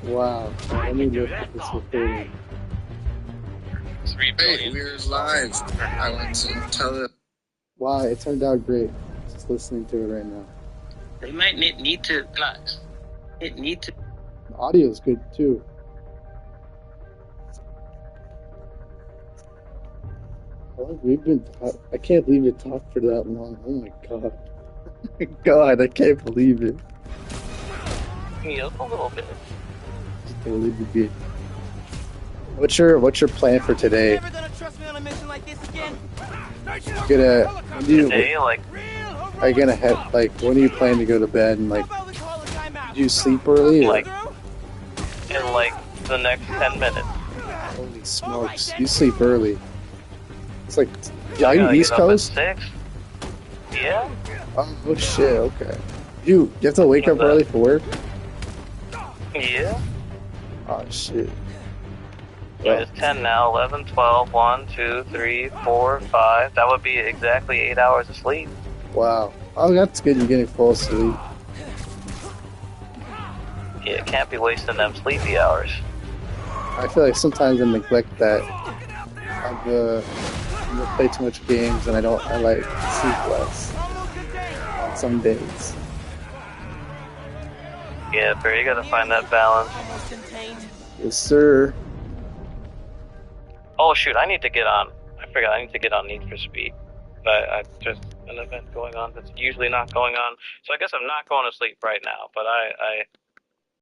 Wow. Let me look at this recording. 3 billion. We're live. I want to tell it. Wow, it turned out great. Just listening to it right now. They might need to. It need to. The audio is good too. I can't believe it talked for that long. Oh my god. God, I can't believe it. Yeah, a little bit. Just a little bit. What's your plan for today? Never gonna trust me on a mission like this again. Today, like, are you gonna head, like, when are you planning to go to bed, and like, do you sleep early? like, in like the next 10 minutes. Holy smokes, you sleep early. It's like, I are you gotta East get up at Coast? 6. Yeah. Oh shit, okay. You have to wake up early for work? Yeah. Oh shit. It's 10 now, 11, 12, 1, 2, 3, 4, 5. That would be exactly 8 hours of sleep. Wow. Oh, that's good, you're getting full sleep. Yeah, can't be wasting them sleepy hours. I feel like sometimes I neglect that. I play too much games and I like sleep less on some days. Yeah, Barry, you gotta find that balance. Yes, sir. Oh shoot, I need to get on. I forgot, I need to get on Need for Speed. I just an event going on that's usually not going on. So I guess I'm not going to sleep right now, but I